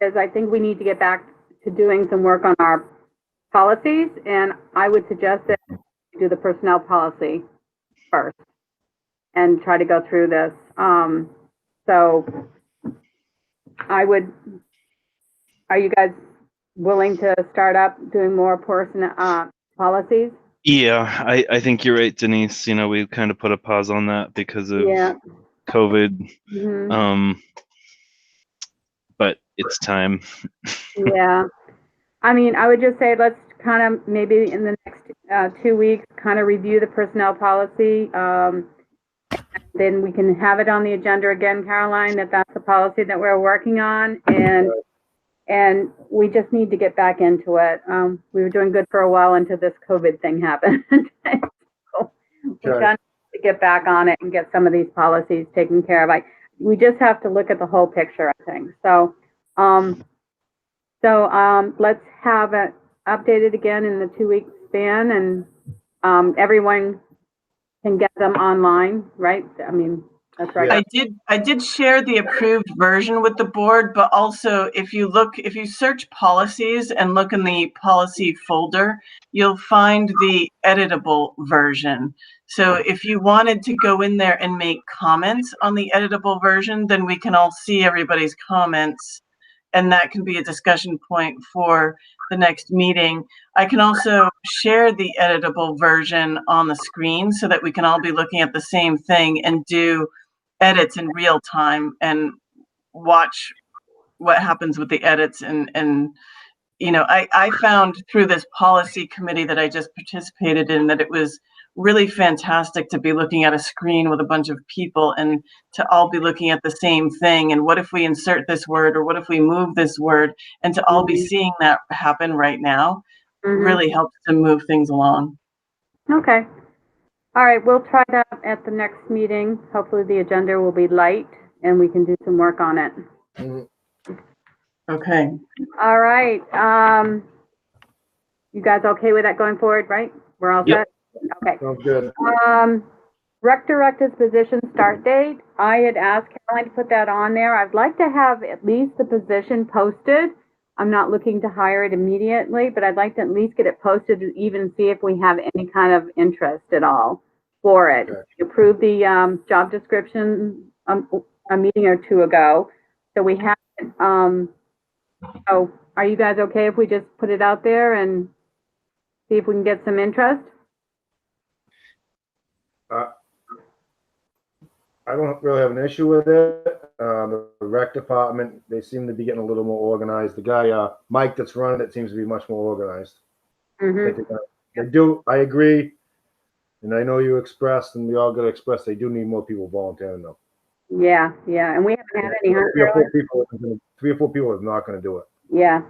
is I think we need to get back to doing some work on our policies, and I would suggest that we do the personnel policy first and try to go through this. So are you guys willing to start up doing more policies? Yeah, I think you're right, Denise. You know, we kind of put a pause on that because of COVID. Mm-hmm. But it's time. Yeah. I mean, I would just say let's kind of maybe in the next 2 weeks kind of review the personnel policy. Then we can have it on the agenda again, Caroline, that's the policy that we're working on. And we just need to get back into it. We were doing good for a while until this COVID thing happened. So we're trying to get back on it and get some of these policies taken care of. We just have to look at the whole picture, I think. So, let's have it updated again in the 2 week span, and everyone can get them online, right? I mean, that's right. I did share the approved version with the board, but also if you search policies and look in the policy folder, you'll find the editable version. So if you wanted to go in there and make comments on the editable version, then we can all see everybody's comments, and that can be a discussion point for the next meeting. I can also share the editable version on the screen so that we can all be looking at the same thing and do edits in real time and watch what happens with the edits. And you know, I found through this policy committee that I just participated in that it was really fantastic to be looking at a screen with a bunch of people and to all be looking at the same thing. And what if we insert this word, or what if we move this word, and to all be seeing that happen right now really helps to move things along. Okay. All right, we'll try that at the next meeting. Hopefully the agenda will be light and we can do some work on it. Okay. All right. You guys okay with that going forward, right? We're all set? Okay. Sounds good. Rec director's position start date. I had asked Caroline to put that on there. I'd like to have at least the position posted. I'm not looking to hire it immediately, but I'd like to at least get it posted to even see if we have any kind of interest at all for it. Okay. We approved the job description a meeting or two ago. So we have it. So are you guys okay if we just put it out there and see if we can get some interest? I don't really have an issue with it. The rec department, they seem to be getting a little more organized. The guy, Mike, that's running it seems to be much more organized. They do, I agree. And I know you expressed, and we all got to express, they do need more people volunteering though. Yeah, and we haven't had any. Three or four people is not going to do it. Yeah.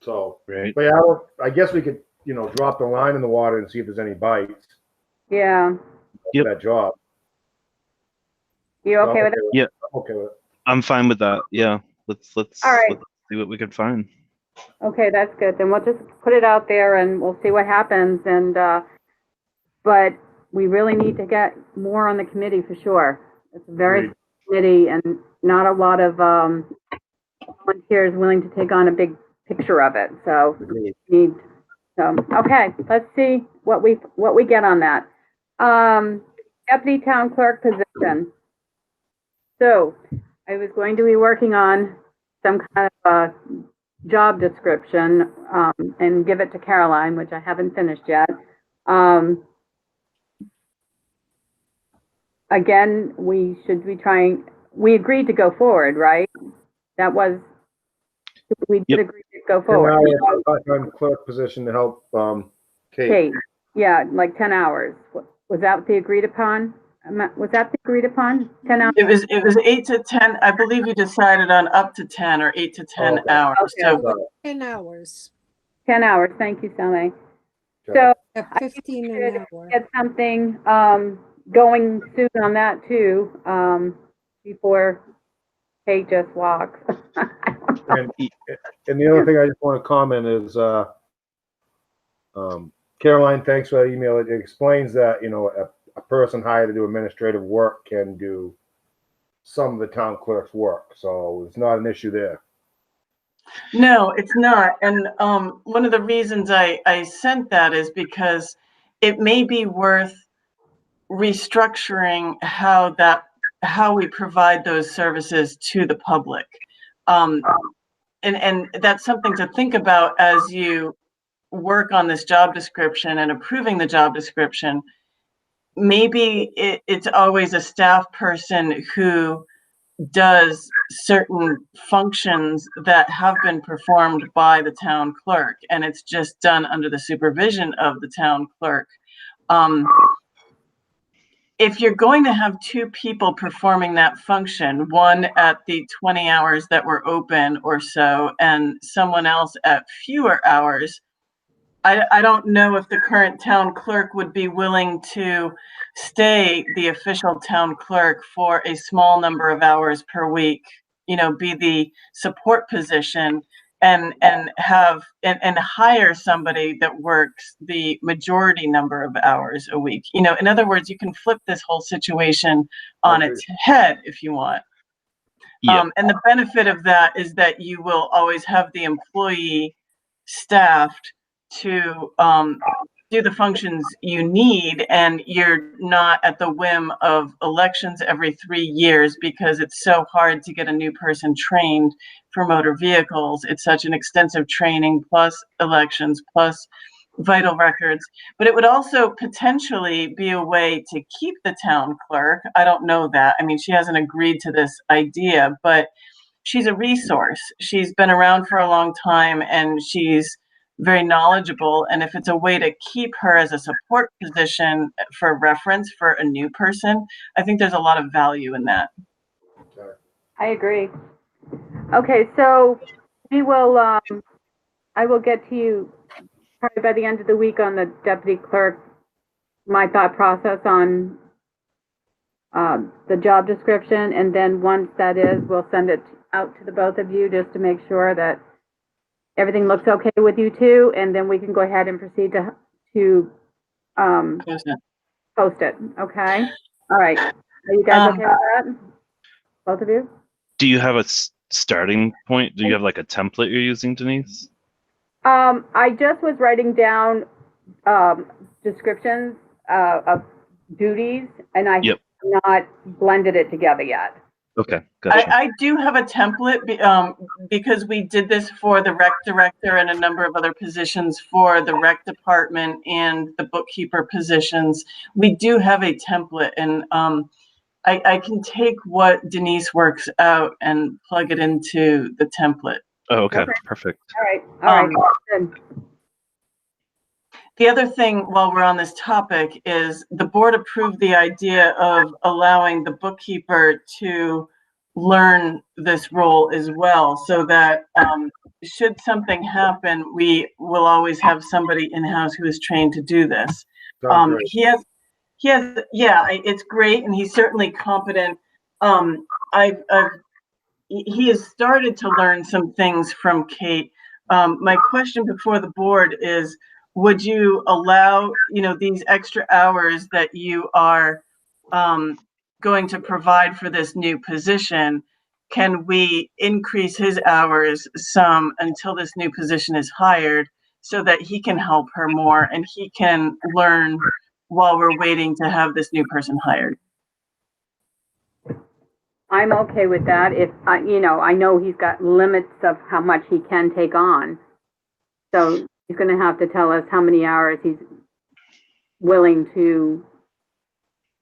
So, Right. but yeah, I guess we could, drop the line in the water and see if there's any bites. Yeah. Yep. That job. You okay with it? Yeah. I'm okay with it. I'm fine with that. Yeah. Let's All right. let's see what we can find. Okay, that's good. Then we'll just put it out there and we'll see what happens. And but we really need to get more on the committee for sure. It's a very big committee and not a lot of volunteers willing to take on a big picture of it. So Agreed. need, so, okay, let's see what we get on that. Deputy town clerk position. So I was going to be working on some kind of a job description, and give it to Caroline, which I haven't finished yet. Again, we should be trying, we agreed to go forward, right? That was, we did Yep. agree to go 10 forward. hours part-time clerk position to help, Kate. Kate, yeah, like 10 hours. Was that the agreed upon? Was that the agreed upon? 10 hours? It was 8 to 10. I believe you decided on up to 10 or 8 to 10 Okay. hours. Okay. So 10 hours. 10 hours, thank you, Sally. Okay. So Yeah, I think 15 we an should hour. get something going soon on that too, before Kate just walks. And the other thing I just want to comment is, Caroline, thanks for that email. It explains that, you know, a person hired to do administrative work can do some of the town clerk's work. So it's not an issue there. no, it's not. And one of the reasons I sent that is because it may be worth restructuring how we provide those services to the public. And that's something to think about as you work on this job description and approving the job description. Maybe it's always a staff person who does certain functions that have been performed by the town clerk, and it's just done under the supervision of the town clerk. If you're going to have two people performing that function, one at the 20 hours that were open or so, and someone else at fewer hours, I don't know if the current town clerk would be willing to stay the official town clerk for a small number of hours per week, you know, be the support position and hire somebody that works the majority number of hours a week. You know, in other words, you can flip this whole situation on its head if you want. Yeah. And the benefit of that is that you will always have the employee staffed to do the functions you need, and you're not at the whim of elections every 3 years because it's so hard to get a new person trained for motor vehicles. It's such an extensive training plus elections plus vital records. But it would also potentially be a way to keep the town clerk. I don't know that. I mean, she hasn't agreed to this idea, but she's a resource. She's been around for a long time and she's very knowledgeable. And if it's a way to keep her as a support position for reference for a new person, I think there's a lot of value in that. I agree. Okay, so we will, I will get to you probably by the end of the week on the deputy clerk, my thought process on the job description. And then once that is, we'll send it out to the both of you just to make sure that everything looks okay with you too. And then we can go ahead and proceed to post it. Okay. All right. Are you guys okay with that? Both of you? Do you have a starting point? Do you have like a template you're using, Denise? I just was writing down descriptions of duties, and I have not blended it together yet. Okay, gotcha. I do have a template because we did this for the rec director and a number of other positions for the rec department and the bookkeeper positions. We do have a template, and I can take what Denise works out and plug it into the template. Oh, okay, perfect. All right, good. The other thing while we're on this topic is the board approved the idea of allowing the bookkeeper to learn this role as well, so that should something happen, we will always have somebody in-house who is trained to do this. He has, yeah, it's great, and he's certainly competent. He has started to learn some things from Kate. My question before the board is, would you allow, you know, these extra hours that you are going to provide for this new position can we increase his hours some until this new position is hired so that he can help her more and he can learn while we're waiting to have this new person hired. I'm okay with that. If I, I know he's got limits of how much he can take on. So he's going to have to tell us how many hours he's willing to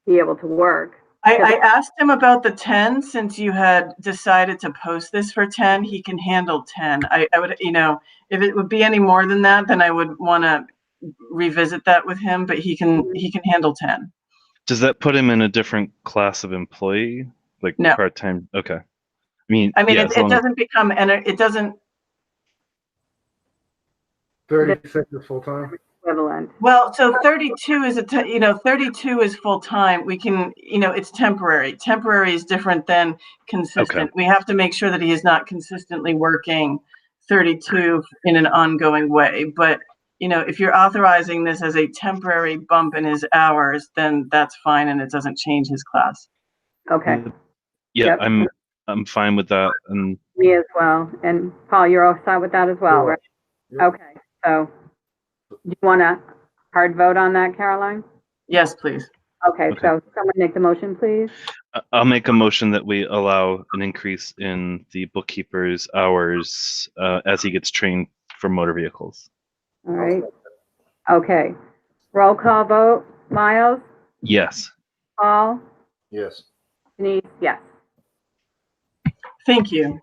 be able to work. I asked him about the 10, since you had decided to post this for 10, he can handle 10. I would, if it would be any more than that, then I would want to revisit that with him, but he can handle 10. Does that put him in a different class of employee? Like No. part-time? Okay. I mean, I mean, yeah, it as long as- doesn't become, it doesn't, 36 is full-time? Equivalent. well, so 32 is 32 is full time. We can, it's temporary. Temporary is different than consistent. Okay. We have to make sure that he is not consistently working 32 in an ongoing way. But, if you're authorizing this as a temporary bump in his hours, then that's fine and it doesn't change his class. Okay. Yeah, Yep. I'm fine with that. And Me as well. And Paul, you're all set with that as well, Sure. right? Yep. Okay. So do you want a hard vote on that, Caroline? Yes, please. Okay. Okay. So someone make the motion, please. I'll make a motion that we allow an increase in the bookkeeper's hours as he gets trained for motor vehicles. All right. Okay. Roll call vote. Miles? Yes. Paul? Yes. Denise? Yes. Thank you.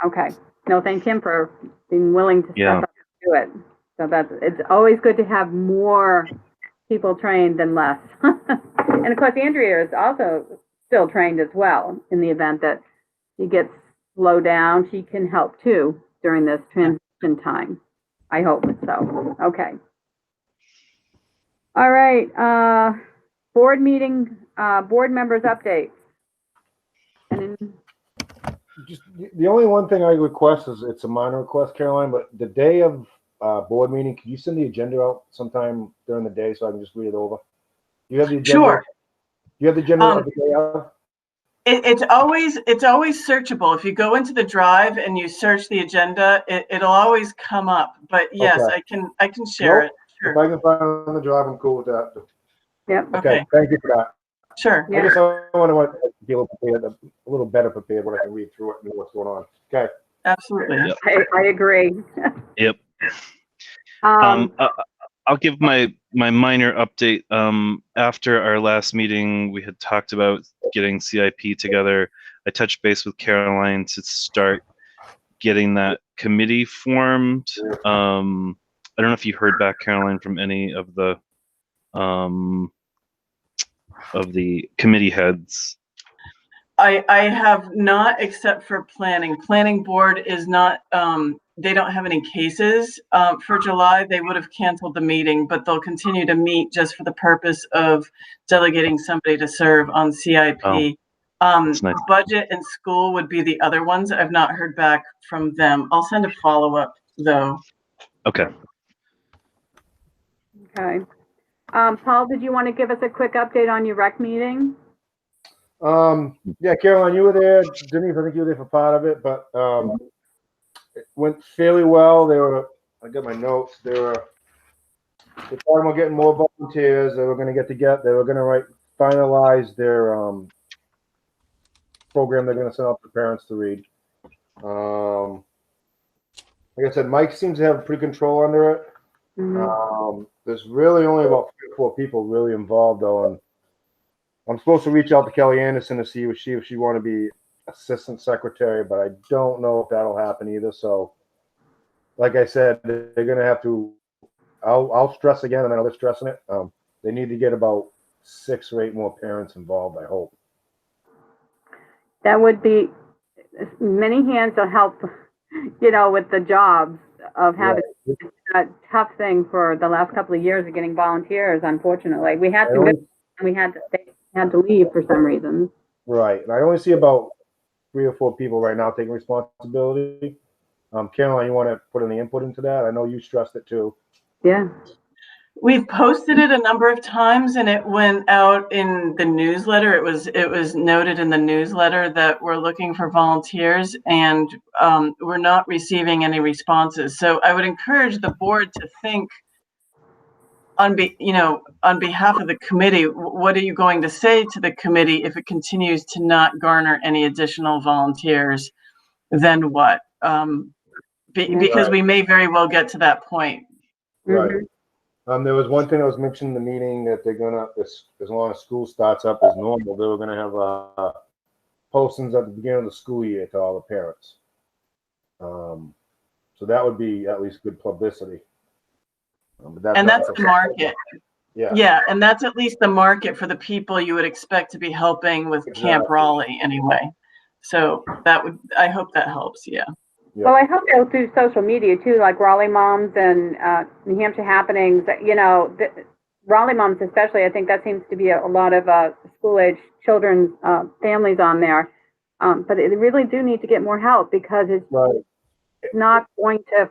Okay. No, thank him for being willing to Yeah. step up and do it. So it's always good to have more people trained than less. And of course, Andrea is also still trained as well in the event that she gets slowed down. She can help too during this transition time. I hope so. Okay. All right. Board meeting, board members updates. And Just the only one thing I request is, it's a minor request, Caroline, but the day of board meeting, can you send the agenda out sometime during the day so I can just read it over? Do you have the agenda? Sure. Do you have the agenda of the day of? It's always searchable. If you go into the drive and you search the agenda, it'll always come up. But yes, Okay. I can share Nope. it. If Sure. I can find it on the drive, I'm cool with that. yep. Okay, Okay. thank you for that. Sure. I just want to be a little prepared, a little better prepared when I can read through it and know what's going on. Okay. Absolutely. Yep. I agree. Yep. Um, I'll give my minor update. After our last meeting, we had talked about getting CIP together. I touched base with Caroline to start getting that committee formed. I don't know if you heard back, Caroline, from any of the committee heads. I have not, except for planning. Planning board is not, they don't have any cases for July. They would have canceled the meeting, but they'll continue to meet just for the purpose of delegating somebody to serve on CIP. Oh, that's nice. Budget and school would be the other ones. I've not heard back from them. I'll send a follow-up though. Okay. okay. Paul, did you want to give us a quick update on your rec meeting? Yeah, Caroline, you were there. Denise, I think you were there for part of it, but it went fairly well. I got my notes. They're talking about getting more volunteers. They were going to they were going to finalize their program they're going to send out to parents to read. Like I said, Mike seems to have pretty control under it. Mhm. There's really only about 3 or 4 people really involved though, and I'm supposed to reach out to Kelly Anderson to see if she want to be assistant secretary, but I don't know if that'll happen either. So, like I said, they're gonna have to. I'll stress again, and I know they're stressing it. They need to get about 6 or 8 more parents involved. I hope. That would be many hands to help, with the jobs of having a tough thing for the last couple of years of getting volunteers. Unfortunately, we had some good, and they had to leave for some reason. Right, and I only see about 3 or 4 people right now taking responsibility. Caroline, you want to put any input into that? I know you stressed it too. Yeah. We've posted it a number of times and it went out in the newsletter. It was noted in the newsletter that we're looking for volunteers and we're not receiving any responses. So I would encourage the board to think on behalf of the committee, what are you going to say to the committee if it continues to not garner any additional volunteers? Then what? Because we may very well get to that point. Right. There was one thing that was mentioned in the meeting that they're gonna, as long as school starts up as normal, they were gonna have postings at the beginning of the school year to all the parents. So that would be at least good publicity. But And that's the market. Yeah. Yeah, and that's at least the market for the people you would expect to be helping with Camp Raleigh anyway. So I hope that helps, yeah. Well, I hope they'll do social media too, like Raleigh Moms and New Hampshire Happenings. You know, Raleigh Moms especially, I think that seems to be a lot of school-age children's families on there. But they really do need to get more help because it's not going to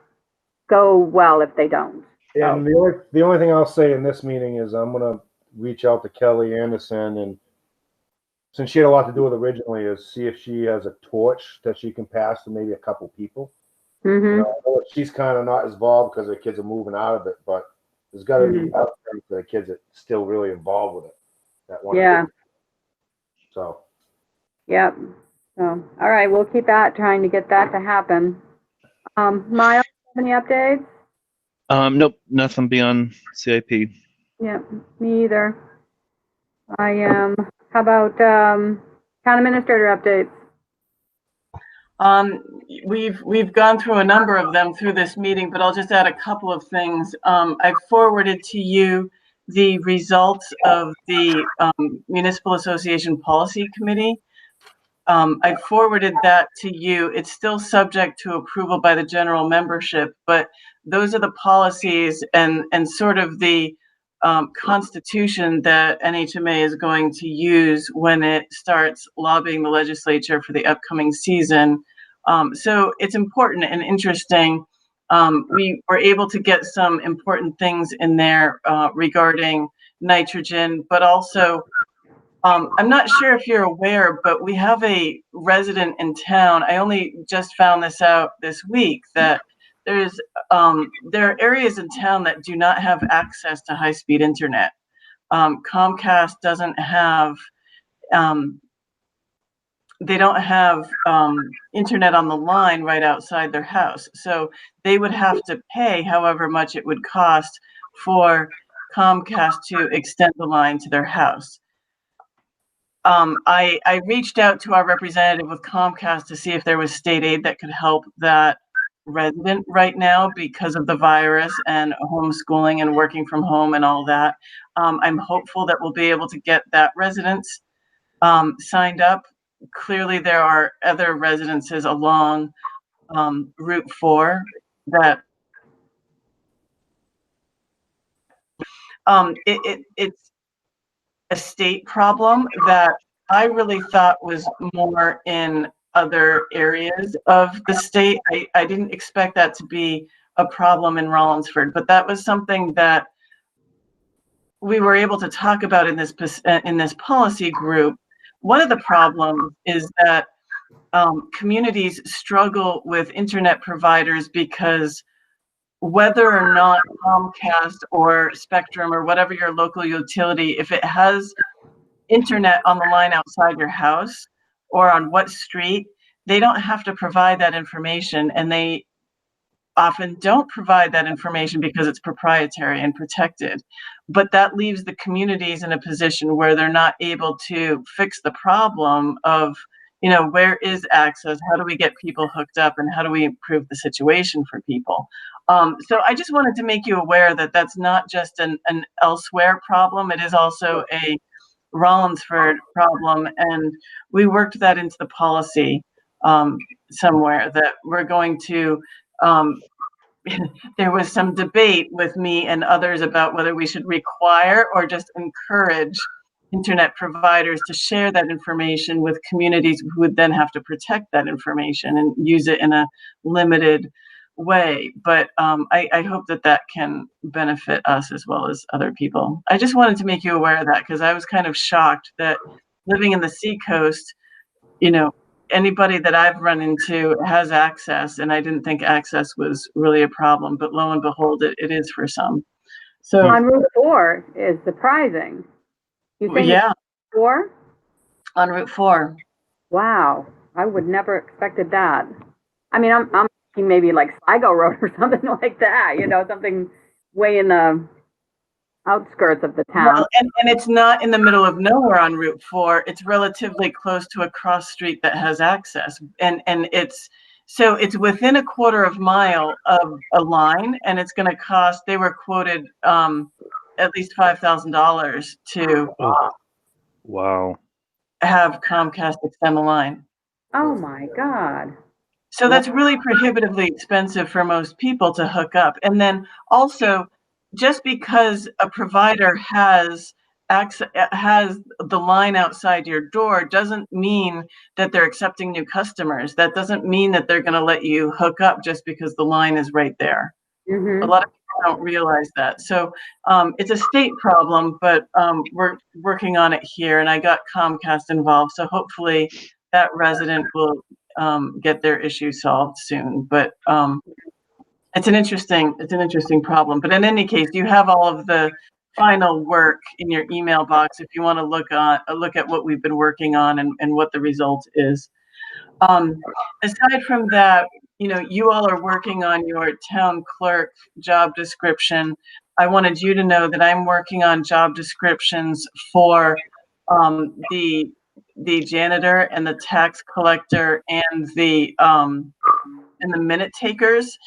go well if they don't. And the only thing I'll say in this meeting is I'm gonna reach out to Kelly Anderson, and since she had a lot to do with originally, is see if she has a torch that she can pass to maybe a couple people. Mm-hmm. You know, she's kind of not involved because the kids are moving out of it, but there's got to be out there for the kids that still really involved with it. That one. Yeah. So. Yep. So, all right, we'll keep trying to get that to happen. Miles, any updates? Nope, nothing beyond CIP. Yeah, me either. How about town administrator updates? We've gone through a number of them through this meeting, but I'll just add a couple of things. I've forwarded to you the results of the Municipal Association Policy Committee. I forwarded that to you. It's still subject to approval by the general membership, but those are the policies and sort of the constitution that NHMA is going to use when it starts lobbying the legislature for the upcoming season. So it's important and interesting. We were able to get some important things in there regarding nitrogen, but also I'm not sure if you're aware, but we have a resident in town. I only just found this out this week that there are areas in town that do not have access to high-speed internet. Comcast doesn't have, they don't have internet on the line right outside their house. So they would have to pay however much it would cost for Comcast to extend the line to their house. I reached out to our representative with Comcast to see if there was state aid that could help that resident right now because of the virus and homeschooling and working from home and all that. I'm hopeful that we'll be able to get that residence signed up. Clearly, there are other residences along Route 4 that it's a state problem that I really thought was more in other areas of the state. I didn't expect that to be a problem in Rollinsford, but that was something that we were able to talk about in this policy group. One of the problems is that communities struggle with internet providers because whether or not Comcast or Spectrum or whatever your local utility, if it has internet on the line outside your house or on what street, they don't have to provide that information, and they often don't provide that information because it's proprietary and protected. But that leaves the communities in a position where they're not able to fix the problem of, you know, where is access? How do we get people hooked up, and how do we improve the situation for people? So I just wanted to make you aware that that's not just an elsewhere problem. It is also a Rollinsford problem, and we worked that into the policy somewhere that we're going to. There was some debate with me and others about whether we should require or just encourage internet providers to share that information with communities who would then have to protect that information and use it in a limited way. But I hope that that can benefit us as well as other people. I just wanted to make you aware of that because I was kind of shocked that living in the Seacoast, you know, anybody that I've run into has access, and I didn't think access was really a problem, but lo and behold, it is for some. So On Route 4 is surprising. You think yeah, 4? on Route 4. Wow, I would never expected that. I mean, I'm thinking maybe like Sligo Road or something like that, you know, something way in the outskirts of the town. Well, and it's not in the middle of nowhere on Route 4. It's relatively close to a cross street that has access. And it's so it's within a quarter of mile of a line, and it's going to cost, they were quoted at least $5,000 to Oh, wow. have Comcast extend the line. Oh my God. So that's really prohibitively expensive for most people to hook up. And then also, just because a provider has the line outside your door doesn't mean that they're accepting new customers. That doesn't mean that they're going to let you hook up just because the line is right there. A lot of people don't realize that. So it's a state problem, but we're working on it here, and I got Comcast involved. So hopefully that resident will get their issue solved soon. But it's an interesting problem. But in any case, you have all of the final work in your email box if you want to look at what we've been working on and what the result is. Aside from that, you know, you all are working on your town clerk job description. I wanted you to know that I'm working on job descriptions for the janitor and the tax collector and the minute takers.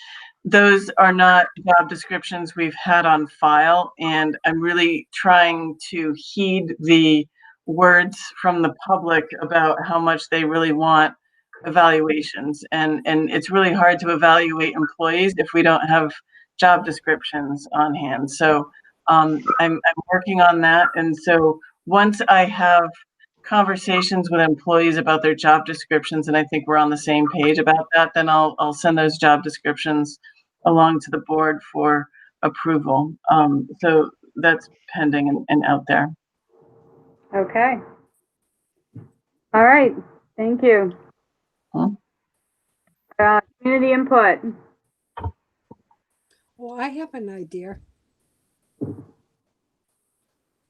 Those are not job descriptions we've had on file, and I'm really trying to heed the words from the public about how much they really want evaluations. And it's really hard to evaluate employees if we don't have job descriptions on hand. So I'm working on that. And so once I have conversations with employees about their job descriptions, and I think we're on the same page about that, then I'll send those job descriptions along to the board for approval. So that's pending and out there. Okay. All right. Thank you. Community input. Well, I have an idea.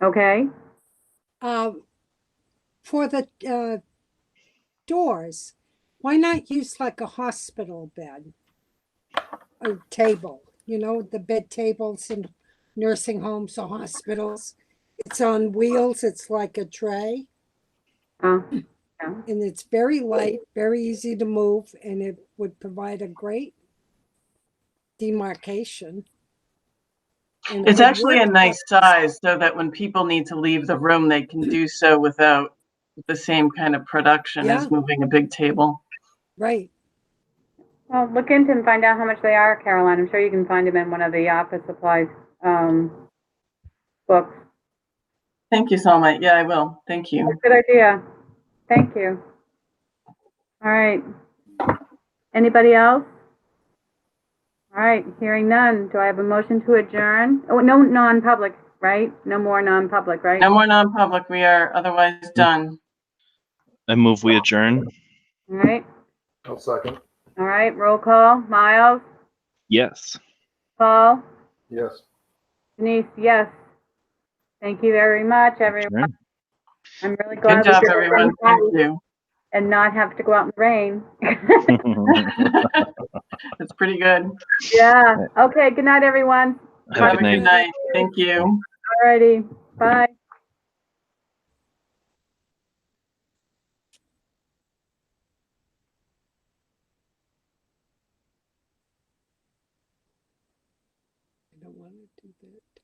Okay. For the doors, why not use like a hospital bed? A table, you know, the bed tables in nursing homes or hospitals. It's on wheels, it's like a tray. Yeah. And it's very light, very easy to move, and it would provide a great demarcation. And It's good actually a work. nice size so that when people need to leave the room, they can do so without the same kind of production as moving a big table. Right. Well, look into and find out how much they are, Caroline. I'm sure you can find them in one of the office supplies books. Thank you, Salma. Yeah, I will. Thank you. Good idea. Thank you. All right. Anybody else? All right, hearing none. Do I have a motion to adjourn? Oh, no non-public, right? No more non-public, right? No more non-public. We are otherwise done. I move we adjourn. All right. I'll second. All right, roll call. Miles? Yes. Paul? Yes. Denise, yes. Thank you very much, everyone. Adjourn. I'm really glad Good job, we did everyone. this Thank you. and not have to go out in the rain. That's pretty good. Yeah. Okay, good night, everyone. Have a good night. Good night. Thank you. All righty. Bye. I don't want to do that.